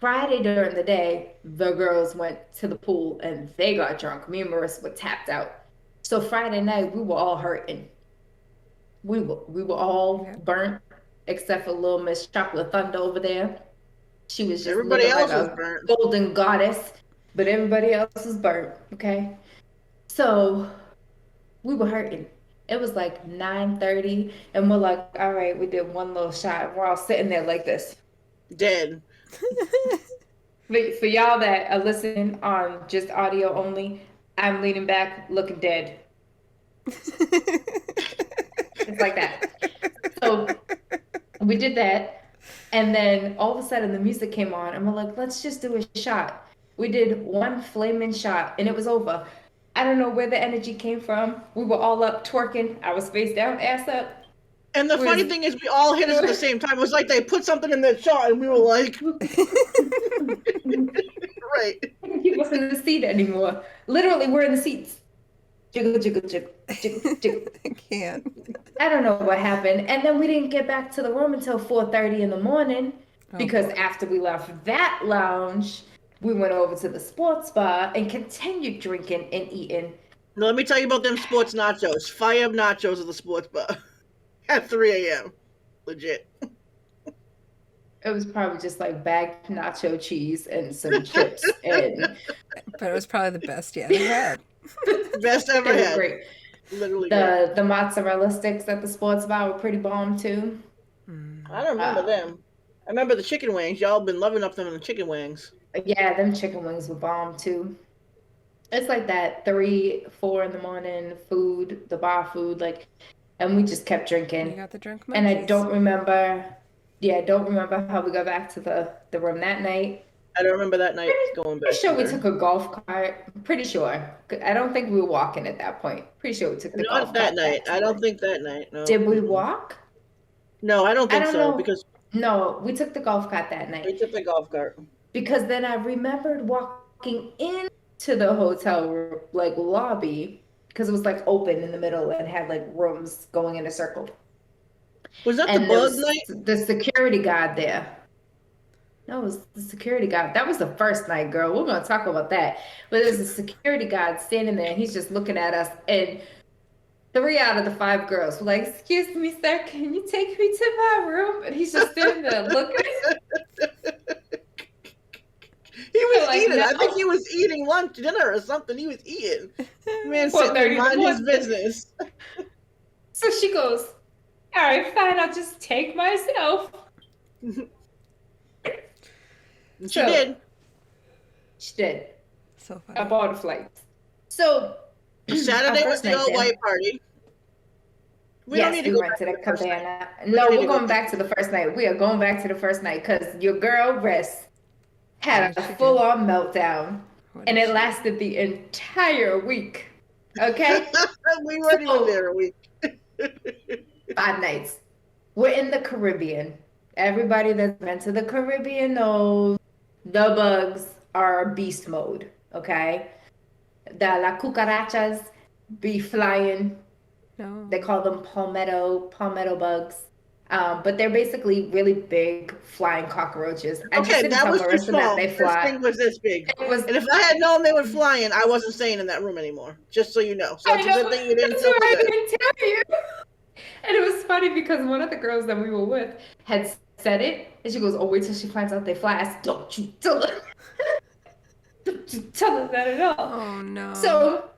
Friday during the day, the girls went to the pool and they got drunk. Me and Marissa were tapped out. So Friday night we were all hurting. We were all Yeah. burnt, except for little Miss Chocolate Thunder over there. She was just Everybody looking like else was a burnt. golden goddess, but everybody else was burnt. Okay, so we were hurting. It was like 9:30, and we're like, all right, we did one little shot. And we're all sitting there like this. Dead. For y'all that are listening on just audio only, I'm leaning back, looking dead. It's like that. So we did that, and then all of a sudden the music came on, and we're like, let's just do a shot. We did one flaming shot, and it was over. I don't know where the energy came from. We were all up twerking. I was face down, ass up. And the We funny was- thing is, we all hit us at the same time. It was like they put something in that shot, and we were like, right. Keep us in the seat anymore. Literally, we're in the seats. Jiggle, jiggle, jiggle, jiggle, jiggle. I can't. I don't know what happened. And then we didn't get back to the room until 4:30 in the morning. Oh because boy. after we left that lounge, we went over to the sports bar and continued drinking and eating. Now, let me tell you about them sports nachos. Fire up nachos at the sports bar at 3 a.m. Legit. It was probably just like bagged nacho cheese and some chips, and But it was probably the best you ever had. Best ever they were had. great. Literally great. The mozzarella sticks at the sports bar were pretty bomb too. I don't remember Um, them. I remember the chicken wings. Y'all been loving up them in the chicken wings. yeah, them chicken wings were bomb too. It's like that 3, 4 in the morning food, the bar food, like, and we just kept You drinking. got the drunk And I munchies. don't remember, yeah, I don't remember how we got back to the room that night. I don't remember that night Pretty, going pretty back sure we either. took a golf cart. Pretty sure. I don't think we were walking at that point. Pretty sure we took the Not golf that cart night. back to I don't the. think that night. No. Did we Mm-mm. walk? No, I don't I think don't so know. because No, we took the golf cart that night we took the golf cart. because then I remembered walking into the hotel like lobby because it was like open in the middle and had like rooms going in a circle. Was that the And there bug was night? the security guard there. No, it was the security guard. That was the first night, girl. We're gonna talk about that. But there's a security guard standing there, and he's just looking at us. And 3 out of the 5 girls were like, "Excuse me, sir, can you take me to my room?" And he's just standing there looking. He We're was like, eating. "No." I think he was eating lunch, dinner, or something. He was eating. Man, What sitting there 30 mind his what? business. So she goes, "All right, fine. I'll just take myself." And she So did. she did. So I funny. bought a flight. So our Saturday was first the night all there. white party. We don't Yes, need to we go went back to to the the first night. cabana. We don't No, need we're to go going there. back to the first night. We are going back to the first night because your girl Riss What had did a she do? full-on meltdown, What and did it she do? lasted the entire week. Okay, We weren't even so there a week. 5 nights. We're in the Caribbean. Everybody that's been to the Caribbean knows the bugs are beast mode. Okay, the la cucarachas be flying. They No. call them palmetto bugs. But they're basically really big flying cockroaches. I just Okay, didn't that tell was too Marissa that small. they This fly. thing was this big. It was, And if I had known they were flying, I wasn't staying in that room anymore. Just so you know. So I it's a know, good thing you didn't that's tell why me I that. didn't tell you. And it was funny because one of the girls that we were with had said it, and she goes, "Oh, wait till she finds out they fly." I said, "Don't you tell her, don't you tell her that at all." Oh no. So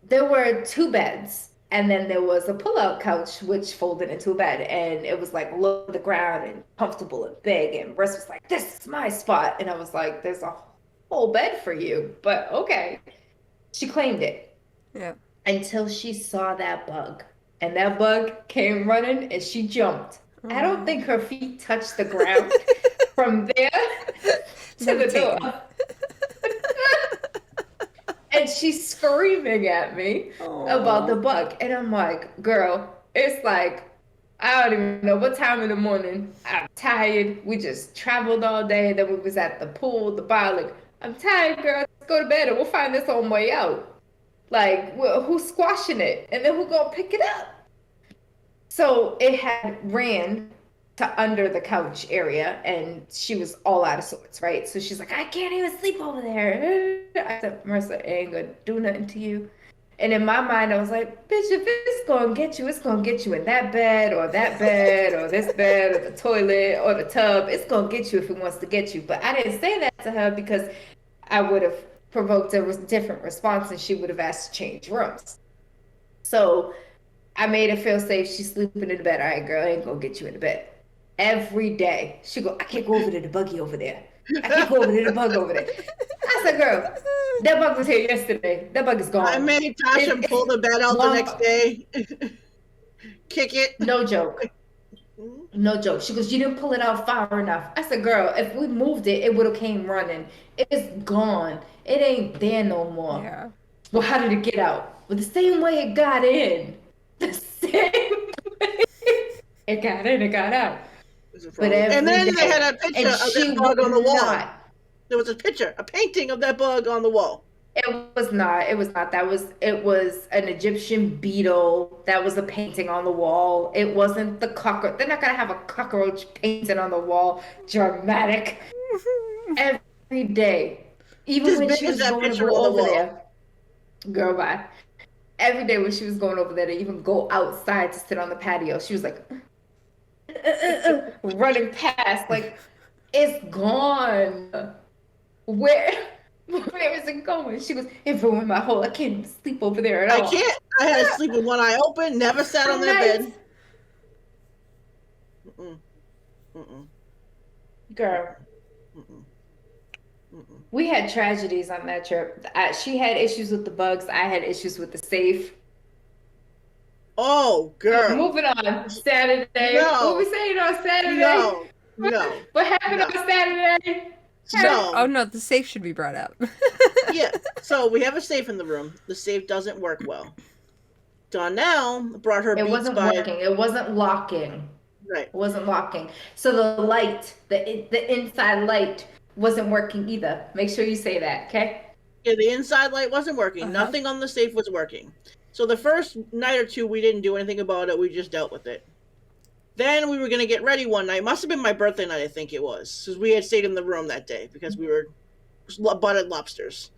there were 2 beds, and then there was a pull-out couch which folded into a bed, and it was like low to the ground and comfortable and big. And Briss was like, "This is my spot," and I was like, "There's a whole bed for you, but okay." She claimed it Yeah. until she saw that bug, and that bug came running, and she jumped. I don't Oh. think her feet touched the ground from there to the Levitating. door. And she's screaming at me about the Oh. bug. And I'm like, girl, it's like, I don't even know what time in the morning. I'm tired. We just traveled all day. Then we was at the pool, the bar. Like, I'm tired, girl. Let's go to bed and we'll find this on the way out. Like, who's squashing it? And then who gonna pick it up? So it had ran to under the couch area and she was all out of sorts, right? So she's like, "I can't even sleep over there." I said, "Marissa, it ain't gonna do nothing to you." And in my mind, I was like, "Bitch, if it's gonna get you, it's gonna get you in that bed, or this bed, or the toilet, or the tub. It's gonna get you if it wants to get you." But I didn't say that to her because I would have provoked a different response and she would have asked to change rooms. So I made her feel safe. She's sleeping in the bed. All right, girl, I ain't gonna get you in the bed. Every day, she go, "I can't go over to the buggy over there. I can't go over to the bug over there." I said, "Girl, that bug was here yesterday. That bug is I gone. made Tasha It's pull the bed out the next long." day, kick it. No joke. No joke. She goes, "You didn't pull it out far enough." I said, "Girl, if we moved it, it would have came running. It's gone. It ain't there no more." Yeah. Well, how did it get out? Well, the same way it got in. The same way it got in, it got out. Is a But problem. And every then they had day. a picture And of that she bug would on the wall. not. There was a picture, a painting of that bug on the wall. It was not. It was not. It was an Egyptian beetle that was a painting on the wall. It wasn't the cockroach. They're not gonna have a cockroach painted on the wall. Dramatic. Every day. Even As when big she as was that going to picture go on the over wall. there. Girl, bye. Every day when she was going over there to even go outside to sit on the patio, she was like running past, like, it's gone. Where where is it going? She goes, it ruined my whole, I can't even sleep over there at I all. can't. I had to sleep with one eye open. Never sat on Some that bed. nights, Mm-mm, mm-mm, girl, mm-mm, mm-mm, mm-mm. we had tragedies on that trip. She had issues with the bugs. I had issues with the safe. Oh, girl. Moving on. Saturday. What we No, saying on Saturday? no, no, What happened no, on Saturday? Oh no. no, the safe should be brought up. Yeah. So we have a safe in the room. The safe doesn't work well. Donnell brought her It Beats wasn't by. working. It wasn't locking. Right. It wasn't locking. So the light, the inside light wasn't working either. Make sure you say that, okay? Yeah, the inside light wasn't working. Uh-huh. Nothing on the safe was working. So the first night or two, we didn't do anything about it. We just dealt with it. Then we were going to get ready one night. Must have been my birthday night, I think it was. Because we had stayed in the room that day because we were butted lobsters.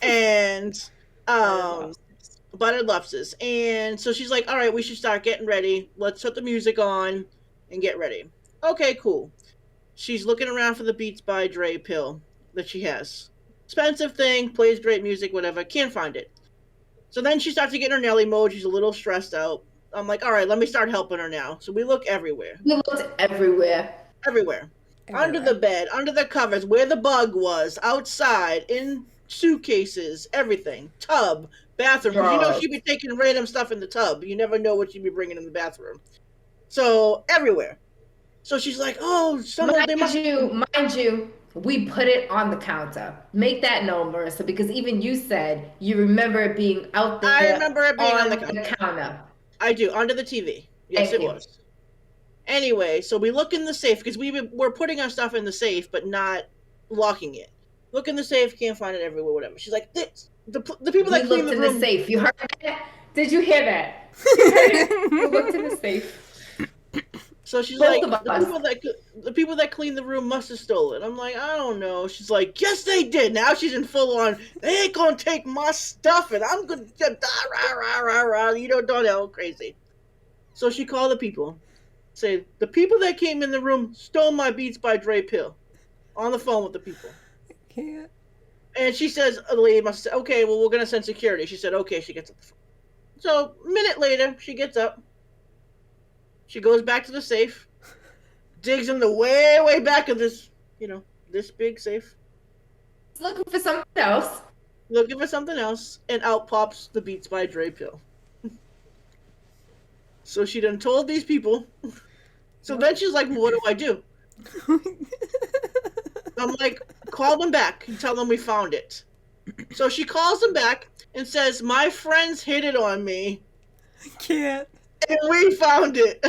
And, butted lobsters. And so she's like, all right, we should start getting ready. Let's put the music on and get ready. Okay, cool. She's looking around for the Beats by Dre pill that she has. Expensive thing, plays great music, whatever. Can't find it. So then she starts to get in her Nelly mode. She's a little stressed out. I'm like, all right, let me start helping her now. So we look everywhere. We looked everywhere. Everywhere. Under Everywhere. the bed, under the covers, where the bug was, outside, in suitcases, everything. Tub, bathroom. Because you know she'd be taking random stuff in the tub. You never know what she'd be bringing in the bathroom. So everywhere. So she's like, oh, someone, they must. Mind you, we put it on the counter. Make that known, Marissa, because even you said you remember it being out I there remember it being on on the the counter. counter. I do, under the TV. Yes, Thank it you. was. Anyway, so we look in the safe because we're putting our stuff in the safe, but not locking it. Look in the safe, can't find it everywhere, whatever. She's like, the people We that clean looked the in the room. safe. You heard that? Did you hear that? You heard it? We looked in the safe. So she's Both like, of us. the people that clean the room must have stolen. I'm like, I don't know. She's like, yes, they did. Now she's in full on. They ain't gonna take my stuff, and I'm gonna rah rah rah rah. You know, Donnell crazy. So she called the people. Say, the people that came in the room stole my Beats by Dre pill. On the phone with the people. Can't. And she says, the lady must say, okay, well, we're going to send security. She said, okay, she gets up the phone. So, a minute later, she gets up. She goes back to the safe. Digs in the way, way back of this, this big safe. Looking for something else. Looking for something else. And out pops the Beats by Dre pill. So she done told these people. So then she's like, well, what do I do? I'm like, call them back and tell them we found it. So she calls them back and says, my friends hid it on me. I can't. And we found it.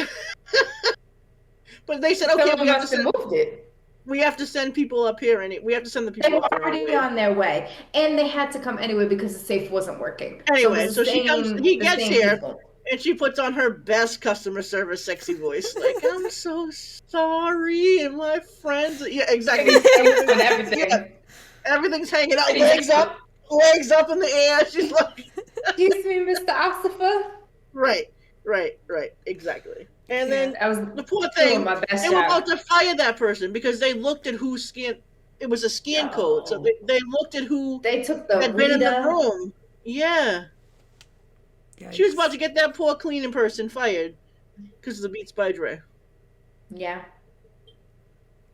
But they said, okay, Someone must have moved it. we have to send people up here, and we have to send the They people were up there. already Anyway. on their way, and they had to come anyway because the safe wasn't working. Anyway, it was so the she comes. same- He the gets same here, people. and she puts on her best customer service sexy voice, like, "I'm so sorry, and my friends." Yeah, exactly. And everything. Yeah, everything's hanging out, legs up in the air. She's like, Excuse me, Mr. Ossifer. right, exactly. And then I was the poor doing thing, my best they were job. about to fire that person because they looked at who scanned. It was a scan code, so they looked at who They took the had been in the Rita. room. Yeah. Yikes. She was about to get that poor cleaning person fired because of the Beats by Dre. Yeah.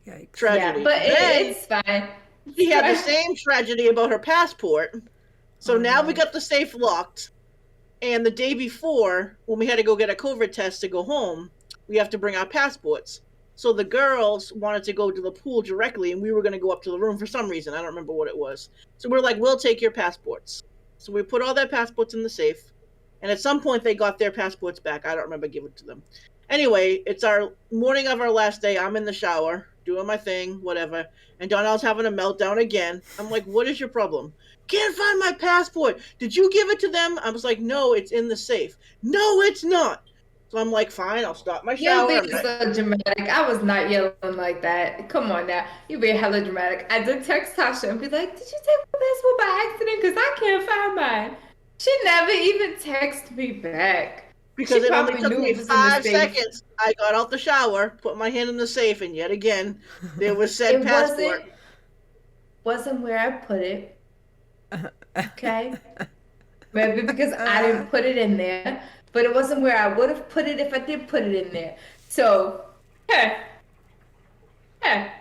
Yikes. Tragedy. Yeah, but Then it's fine. she had the same tragedy about her passport. So now no. we got the safe locked. And the day before, when we had to go get a COVID test to go home, we have to bring our passports. So the girls wanted to go to the pool directly, and we were going to go up to the room for some reason. I don't remember what it was. So we're like, we'll take your passports. So we put all their passports in the safe. And at some point, they got their passports back. I don't remember giving it to them. Anyway, it's our morning of our last day. I'm in the shower doing my thing, whatever. And Donnell's having a meltdown again. I'm like, what is your problem? Can't find my passport. Did you give it to them? I was like, no, it's in the safe. No, it's not. So I'm like, fine, I'll stop my You're shower. being so dramatic. I was not yelling like that. Come on now. You're being hella dramatic. I did text Tasha and be like, did you take my passport by accident? Because I can't find mine. She never even texted me back. Because She it only probably took knew me it was in the 5 seconds. safe. I got out the shower, put my hand in the safe, and yet again, there was said It passport. wasn't where I put it. Okay? Maybe because I didn't put it in there, but it wasn't where I would have put it if I did put it in there. So, hey, hey,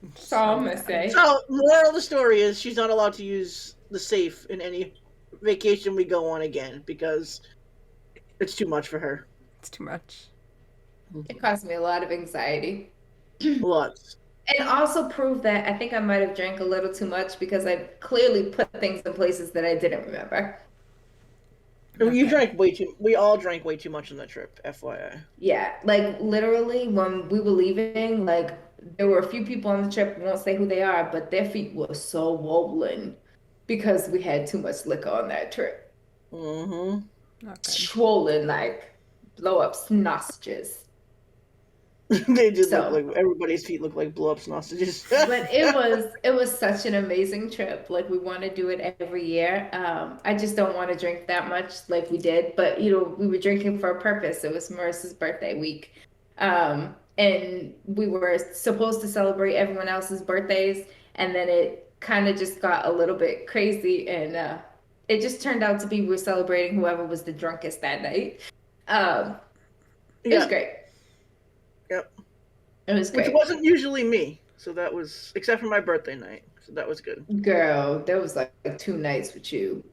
that's all So I'm gonna bad. say. So, moral of the story is she's not allowed to use the safe in any vacation we go on again because it's too much for her. It's too much. It caused me a lot of anxiety. Lots. And also proved that I think I might have drank a little too much because I clearly put things in places that I didn't remember. You Okay. drank way too. We all drank way too much on that trip. FYI. Yeah, like literally when we were leaving, like there were a few people on the trip, I won't say who they are, but their feet were so swollen because we had too much liquor on that trip. Mm-hmm. Not good. Swollen like blow up sausages. They did look So like everybody's feet look like blow up sausages. but it was such an amazing trip. Like we want to do it every year. I just don't want to drink that much like we did, but we were drinking for a purpose. It was Marissa's birthday week. And we were supposed to celebrate everyone else's birthdays, and then it kind of just got a little bit crazy, and it just turned out to be we're celebrating whoever was the drunkest that night. It was Yeah. great. Yep. It was Which great. wasn't usually me. So that was except for my birthday night. So that was good. Girl, there was like 2 nights with you.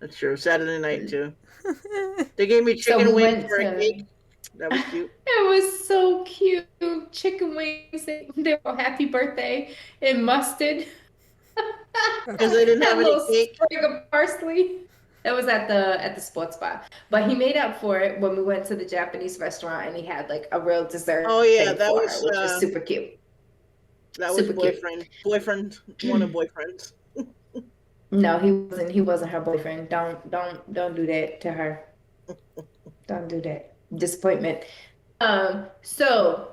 That's true. Saturday night too. They gave me So chicken we wings went for a to, cake. That was cute. it was so cute. Chicken wings. They were happy birthday and mustard. Because they didn't Had have a any little cake. sprig of parsley. That was at the sports bar. But he made up for it when we went to the Japanese restaurant and he had like a real dessert Oh yeah, thing for her, which was super cute. that was Super cute. boyfriend. Boyfriend one of boyfriends. No, he wasn't her boyfriend. Don't do that to her. Don't do that. Disappointment. So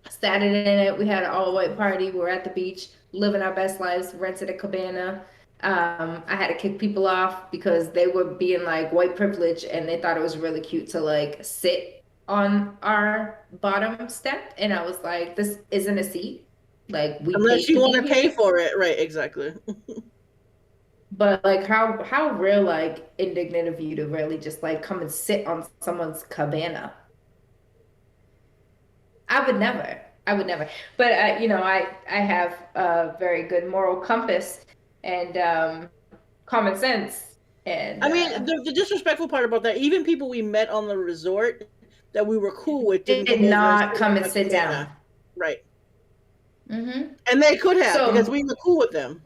Saturday night we had an all white party. We were at the beach, living our best lives, rented a cabana. I had to kick people off because they were being like white privilege and they thought it was really cute to like sit on our bottom step. And I was like, this isn't a seat. Like we Unless paid you to want be to pay here. for it, right? Exactly. But like how real like indignant of you to really just like come and sit on someone's cabana. I would never. I would never. But I have a very good moral compass and common sense and I mean, the disrespectful part about that, even people we met on the resort that we were cool with didn't did come over and sit not come on and the sit down. cabana. Right. Hmm. And they could have because we So were cool with them.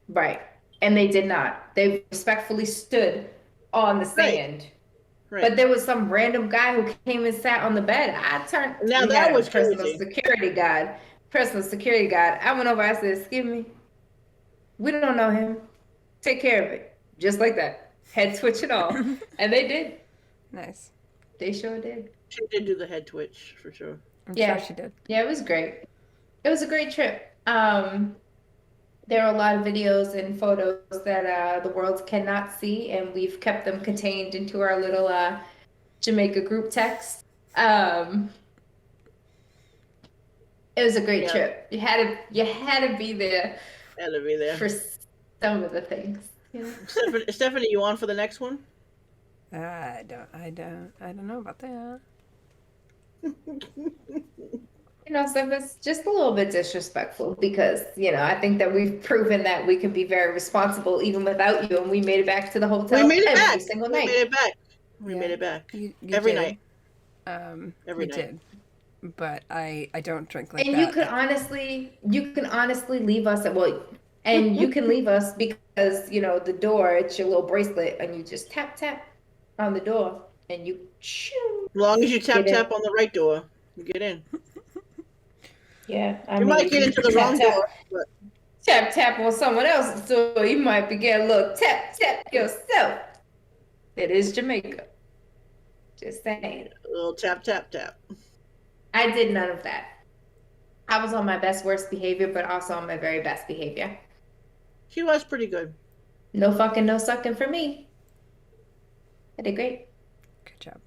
right. And they did not. They respectfully stood on the Right. sand. But Right. there was some random guy who came and sat on the bed. Now We that had a was personal crazy. security guard. Personal security guard. I went over, I said, excuse me, we don't know him. Take care of it. Just like that. Head switch and all. And they did. Nice. They sure did. She did do the head twitch for sure. I'm sure Yeah. she did. Yeah, it was great. It was a great trip. There are a lot of videos and photos that the world cannot see, and we've kept them contained into our little Jamaica group text. It was a great Yeah, trip. You had to be there had to be there. for some of the things. Stephanie, you on for the next one? I don't know about that. So it's just a little bit disrespectful because, I think that we've proven that we can be very responsible even without you, and we made it back to the We hotel made it every back. single We made night. it back. We Yeah, made it back. You Every did. night. You Every night. did. But I don't drink like And that. you can honestly leave us and you can leave us because, the door, it's your little bracelet, and you just tap tap on the door and you shoo, As long as you tap get in. tap on the right door, you get in. Yeah, I You mean, might if get you into the tap wrong door, tap but tap tap on someone else's door, you might be getting a little tap tap yourself. It is Jamaica. Just saying. a little tap, tap, tap. I did none of that. I was on my best worst behavior, but also on my very best behavior. She was pretty good. No fucking, no sucking for me. I did great. Good job.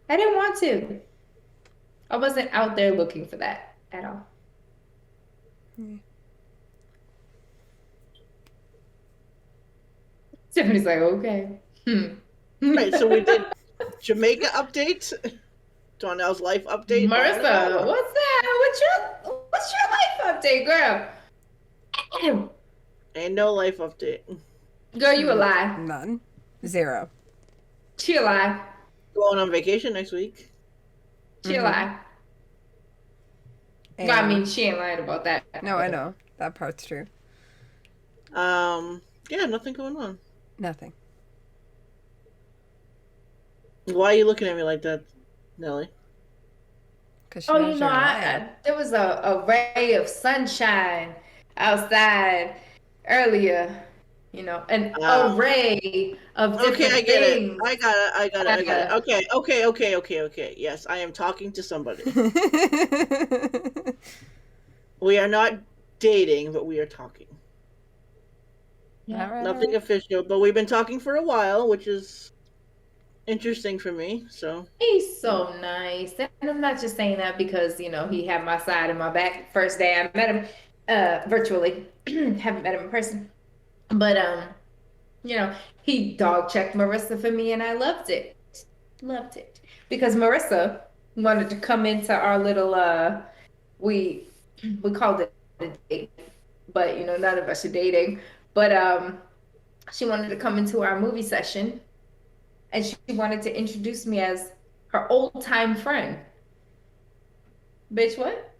I didn't want to. I wasn't out there looking for that at all. Mm. Tiffany's like, okay. Right, so we did Jamaica update, Donnell's life update. Bye on Marissa, over. what's that? What's your life update, girl? Ain't no life update. Girl, you a lie. None. Zero. She a lie. Going on vacation next week. She a lie. Well, I And mean, she ain't lying about that. no, I know. That part's true. Yeah, nothing going on. Nothing. Why are you looking at me like that, Nelly? Because she Oh, knows you're lying. there was a ray of sunshine outside earlier. An Ah, array of okay, I different get it. things. I got it. I got it. I got it. Uh, Okay. Yes, I am talking to somebody. We are not dating, but we are talking. yeah. All right, all Nothing right. official, but we've been talking for a while, which is interesting for me. So, He's so nice. And I'm not just saying that because, he had my side and my back first day I met him virtually. Haven't met him in person. But he dog checked Marissa for me and I loved it. Loved it. Because Marissa wanted to come into our little we we called it a date, but none of us are dating. But she wanted to come into our movie session and she wanted to introduce me as her old time friend. Bitch, what?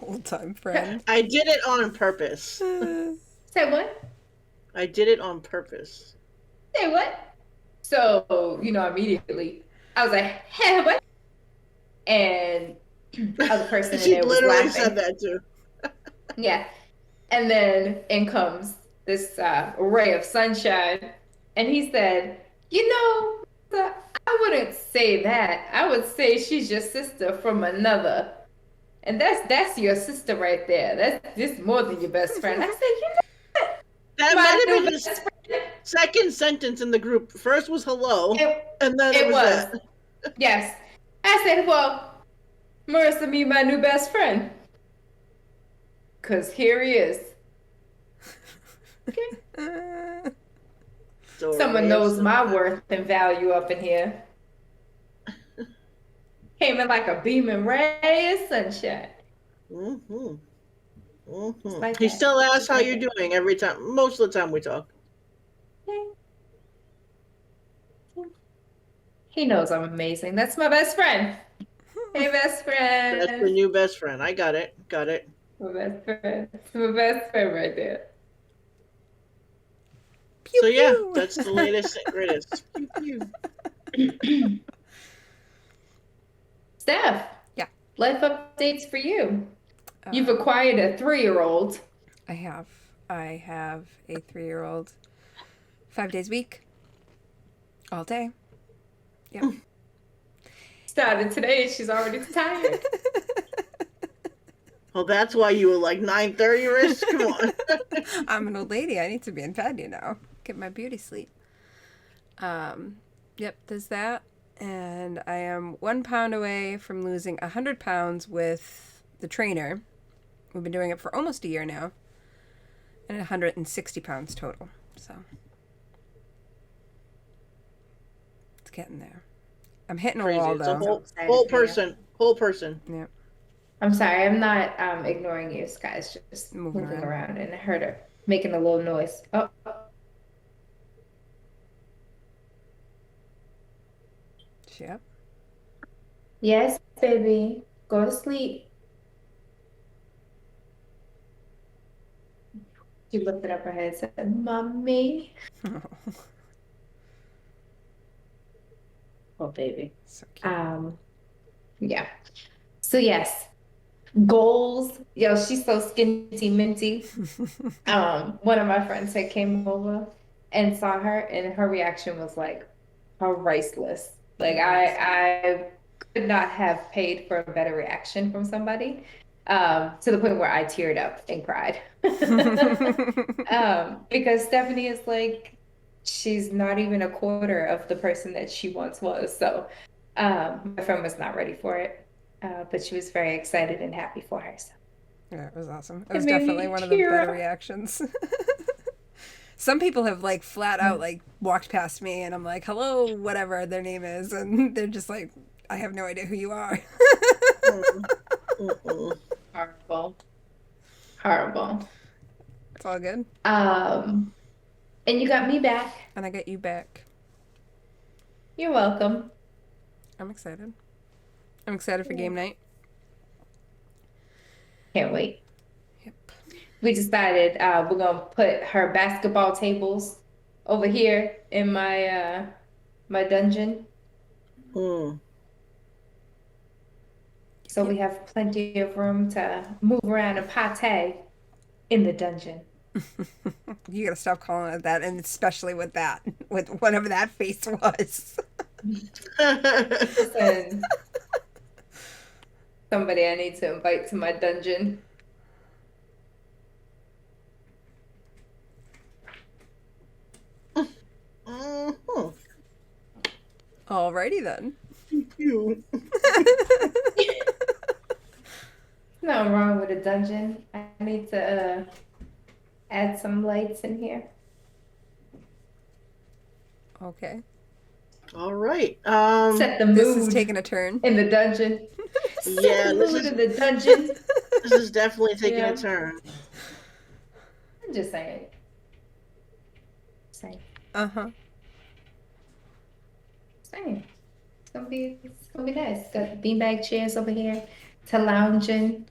Old time friend. I did it on purpose. Say what? I did it on purpose. Say what? So, immediately I was like, hey, what? And other person in She there was literally said laughing. that too. Yeah. And then in comes this ray of sunshine. And he said, I wouldn't say that. I would say she's your sister from another. And that's your sister right there. That's just more than your best friend. I said, That my might have new been his best friend. second sentence in the group. First was hello, It, and then it it was was. that. Yes. I said, well, Marissa, me, my new best friend. Because here he is. Okay. So a Someone ray of knows my sunshine. worth and value up in here. Came in like a beaming ray of sunshine. Mm-hmm. Just Mm-hmm. like He that. still asks Just how like you're that. doing every time. Most of the time we talk. Okay. He knows I'm amazing. That's my best friend. Hey, best That's the friend. new best friend. I got it. Got it. My best friend. That's my best friend right there. Pew So yeah, pew. that's the latest and greatest. Pew, pew. Steph, Yeah. life updates for you. You've Um, acquired a 3-year-old. I have. I have a 3-year-old. 5 days a week. All day. Yep. Started today. She's already tired. Well, that's why you were like 9:30, Riz. Come on. I'm an old lady. I need to be in bed, Get my beauty sleep. Yep, there's that. And I am 1 pound away from losing 100 pounds with the trainer. We've been doing it for almost a year now. And 160 pounds total. So it's getting there. I'm hitting a Crazy. wall It's a though. So whole excited whole for you. person. Whole person. Yep. I'm sorry, I'm not ignoring you, guys. Just Moving moving around. around, and I heard her making a little noise. Oh, Yep. yes, baby, go to sleep. She lifted up her head and said, "Mommy." Oh, baby. So cute. Yeah. So yes. goals. Yo, she's so skinty minty. One of my friends had came over and saw her, and her reaction was like priceless. Like I could not have paid for a better reaction from somebody. To the point where I teared up and cried. Because Stephanie is like, she's not even a quarter of the person that she once was. So, my friend was not ready for it, but she was very excited and happy for her. So Yeah, it was awesome. It it was made definitely me one of the tear better up. reactions. Some people have like flat out like walked past me and I'm like, hello, whatever their name is, and they're just like, I have no idea who you are. Mm, mm-mm. Horrible, horrible. It's all good. Um, and you got me back. And I get you back. You're welcome. I'm excited. I'm excited for game night. Can't wait. Yep. We decided we're gonna put her basketball tables over here in my dungeon, Mm. so we have plenty of room to move around and pate in the dungeon. You gotta stop calling it that, and especially with that, with whatever that face was. Listen, somebody I need to invite to my dungeon. Mhm. Alrighty then. You. Nothing wrong with a dungeon. I need to add some lights in here. Okay. All right. Set the This is mood taking a turn. in the dungeon. Set Yeah, the mood in the dungeon. this is definitely taking a Yeah, turn. I'm just saying. Saying. Uh-huh. Saying. It's gonna be nice. Got beanbag chairs over here to lounge in.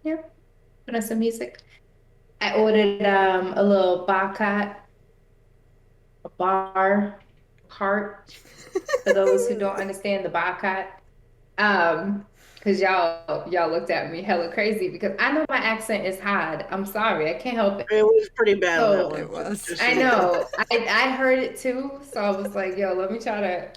Yeah, put on some music. I ordered a little bar cart, a bar cart for those who don't understand the bar cart. Because y'all looked at me hella crazy because I know my accent is hard. I'm sorry, I can't help it. It was pretty bad on that So It one. was. Just so I you know. know I heard it too. So I was like, yo, let me try to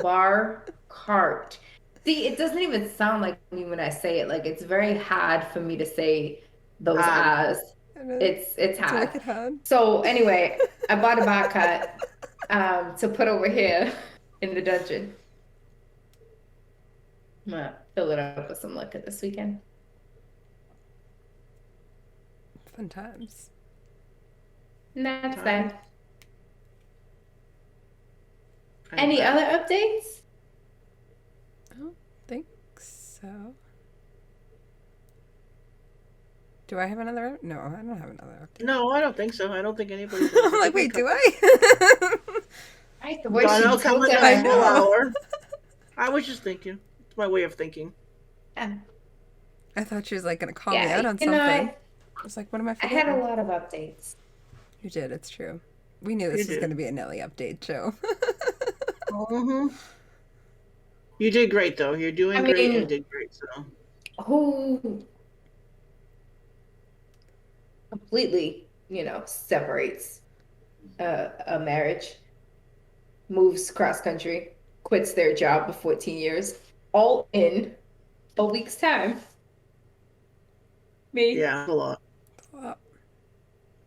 bar cart. See, it doesn't even sound like me when I say it. Like it's very hard for me to say those Odd. I's. And it- It's It's hard. wicked hard. So anyway, I bought a bar cart to put over here in the dungeon. I'm gonna fill it up with some liquor this weekend. Fun times. And that's Time. that. I Any bet. other updates? I don't think so. Do I have another? No, I don't have another update. No, I don't think so. I don't think anybody does. I'm like, wait, do I? Right, the way she Donnell coming tilted in her a I full know. hour. I was just thinking. It's my way of thinking. head. I thought she was like gonna call me Yeah, out on you know, something. I was like, what am I I had a forgetting? lot of updates. You did, it's true. We knew You this was did. gonna be a Nelly update show. Hmm. You did great, though. You're I doing great and mean, did great. So. who completely, separates a marriage, moves cross country, quits their job of 14 years, all in a week's time? Me, Yeah, a lot. Oh,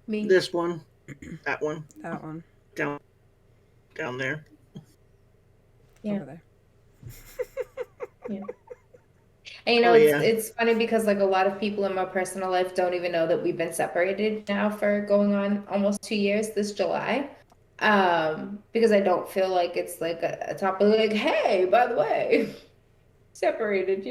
me. This one, that one, that one down, down there. Yeah, over there. yeah. And Oh it's yeah, it's funny because like a lot of people in my personal life don't even know that we've been separated now for going on almost 2 years this July. Because I don't feel like it's like a topic like, hey, by the way, separated.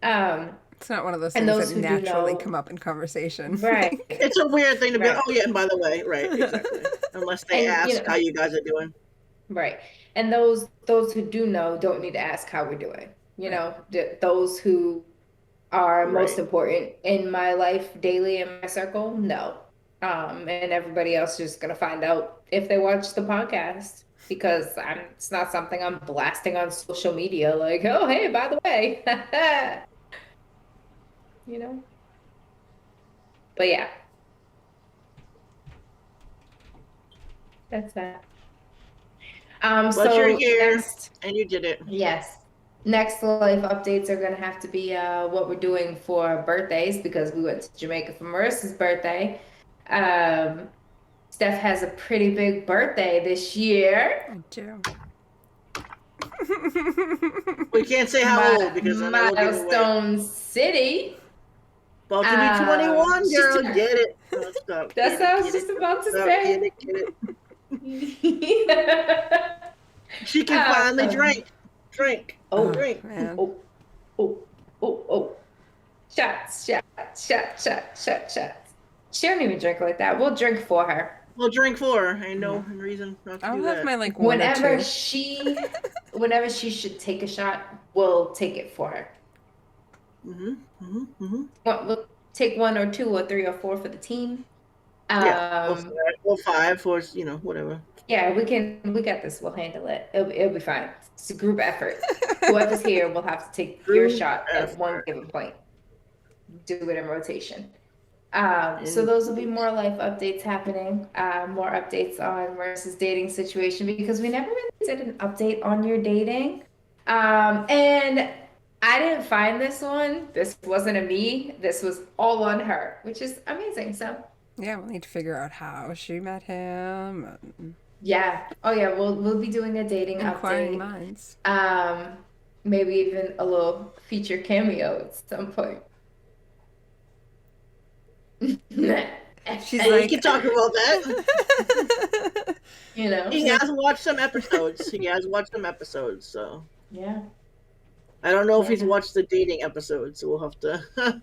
Um, It's not one of those and things that those who do naturally know, come up in conversation. right, Like, it's a weird thing to be. right. Oh yeah, and by the way, right, exactly. Unless they And ask how you guys are doing. right. And those who do know don't need to ask how we're doing. right. Those who are most Right. important in my life daily in my circle, no. And everybody else is going to find out if they watch the podcast because it's not something I'm blasting on social media like, oh, hey, by the way, you know? But yeah, that's that. But you're So here, next, and you did it. yes, next life updates are going to have to be what we're doing for birthdays because we went to Jamaica for Marissa's birthday. Um, Steph has a pretty big birthday this year. I do. We can't say how old because then I will give it away. Milestone City. About to be 21, She's girl. Get it. No, stop. that's Get what it. I was Get it. just about to Stop. Get say. it. Get it. She can finally Um, drink. Drink. oh, Drink. Man. oh, oh, oh, oh. Shots, shots, shots, shots, shots, shots. She don't even drink like that. We'll drink for her. Well, drink for her. Ain't no reason not to I'll do have that. my like one or Whenever two. whenever she should take a shot, we'll take it for her. We'll take one or two or three or four for the team. Yeah. Um, Well, five or whatever. yeah, we got this. We'll handle it. It'll be fine. It's a group effort. Whoever's here will have to take your Group shot at one effort. given point. Do it in rotation. So And those will be more life updates happening, more updates on Marissa's dating situation because we never really did an update on your dating. And I didn't find this one. This wasn't a me. This was all on her, which is amazing. So Yeah, we'll need to figure out how she met him. yeah. Oh yeah, we'll be doing a dating Inquiring update. minds. Maybe even a little feature cameo at some point. She's we like, can talk about that. You know? He has watched some episodes. So Yeah. I don't know if he's Yeah. watched the dating episode, so we'll have to.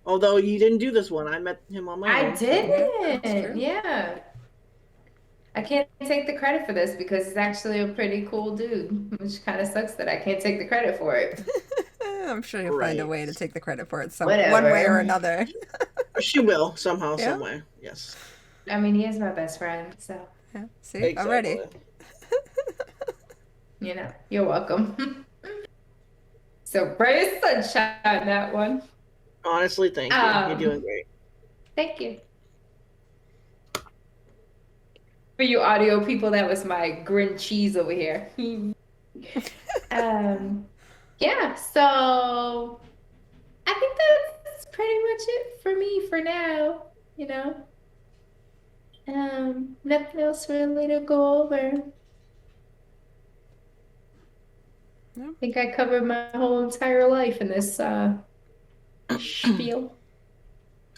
Although you didn't do this one, I met him on my I own. So. that's didn't. true. Yeah. I can't take the credit for this because he's actually a pretty cool dude, which kind of sucks that I can't take the credit for it. I'm sure you'll find a Right. way to take the credit for it one Whatever. way or another. She will somehow, Yeah. some way. Yes. I mean, he is my best friend, so Yeah, see, Exactly. already. you're welcome. So praise sunshine that one. Honestly, thank you. You're doing great. Thank you. For you audio people, that was my grin cheese over here. Yeah, so I think that's pretty much it for me for now, Nothing else really to go over. No. I think I covered my whole entire life in this spiel.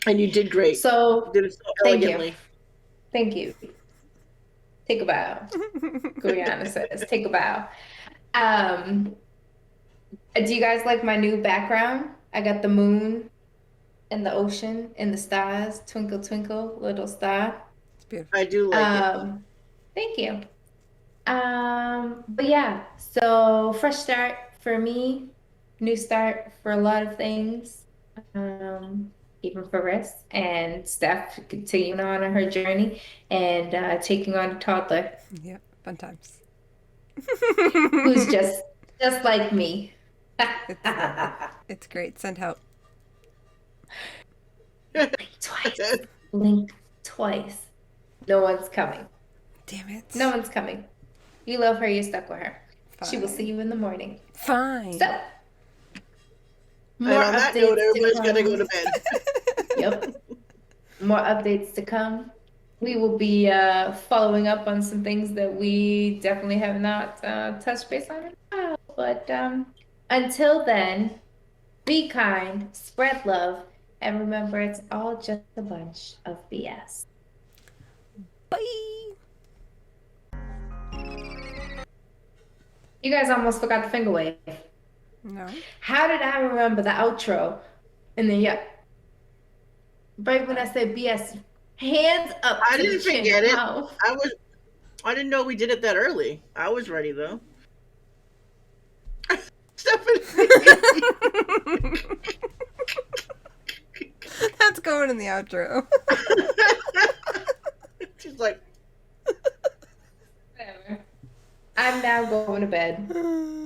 And you did great. So You did it so thank elegantly. you. Thank you. Take a bow. Guriana says, take a bow. Do you guys like my new background? I got the moon and the ocean and the stars. Twinkle, twinkle, little star. It's beautiful. I do like it. Thank you. But yeah, so fresh start for me, new start for a lot of things. Even for Riss and Steph continuing on her journey and taking on a toddler Yeah, fun times. who's just like me. It's great. Send help. Twice. Link twice. No one's coming. Damn it. No one's coming. You love her, you're stuck with her. She will Fine. see you in the morning. Fine. So, And more on that updates note, to everybody's got to come. go to bed. Yep. More updates to come. We will be following up on some things that we definitely have not touched base on in a while. But until then, be kind, spread love, and remember it's all just a bunch of BS. Bye. You guys almost forgot the finger wave. No. How did I remember the outro? And then, yeah. Right when I said BS, hands up. I to didn't the chin. forget it. How? I didn't know we did it that early. I was ready though. Stephanie. That's going in the outro. I'm now going to bed.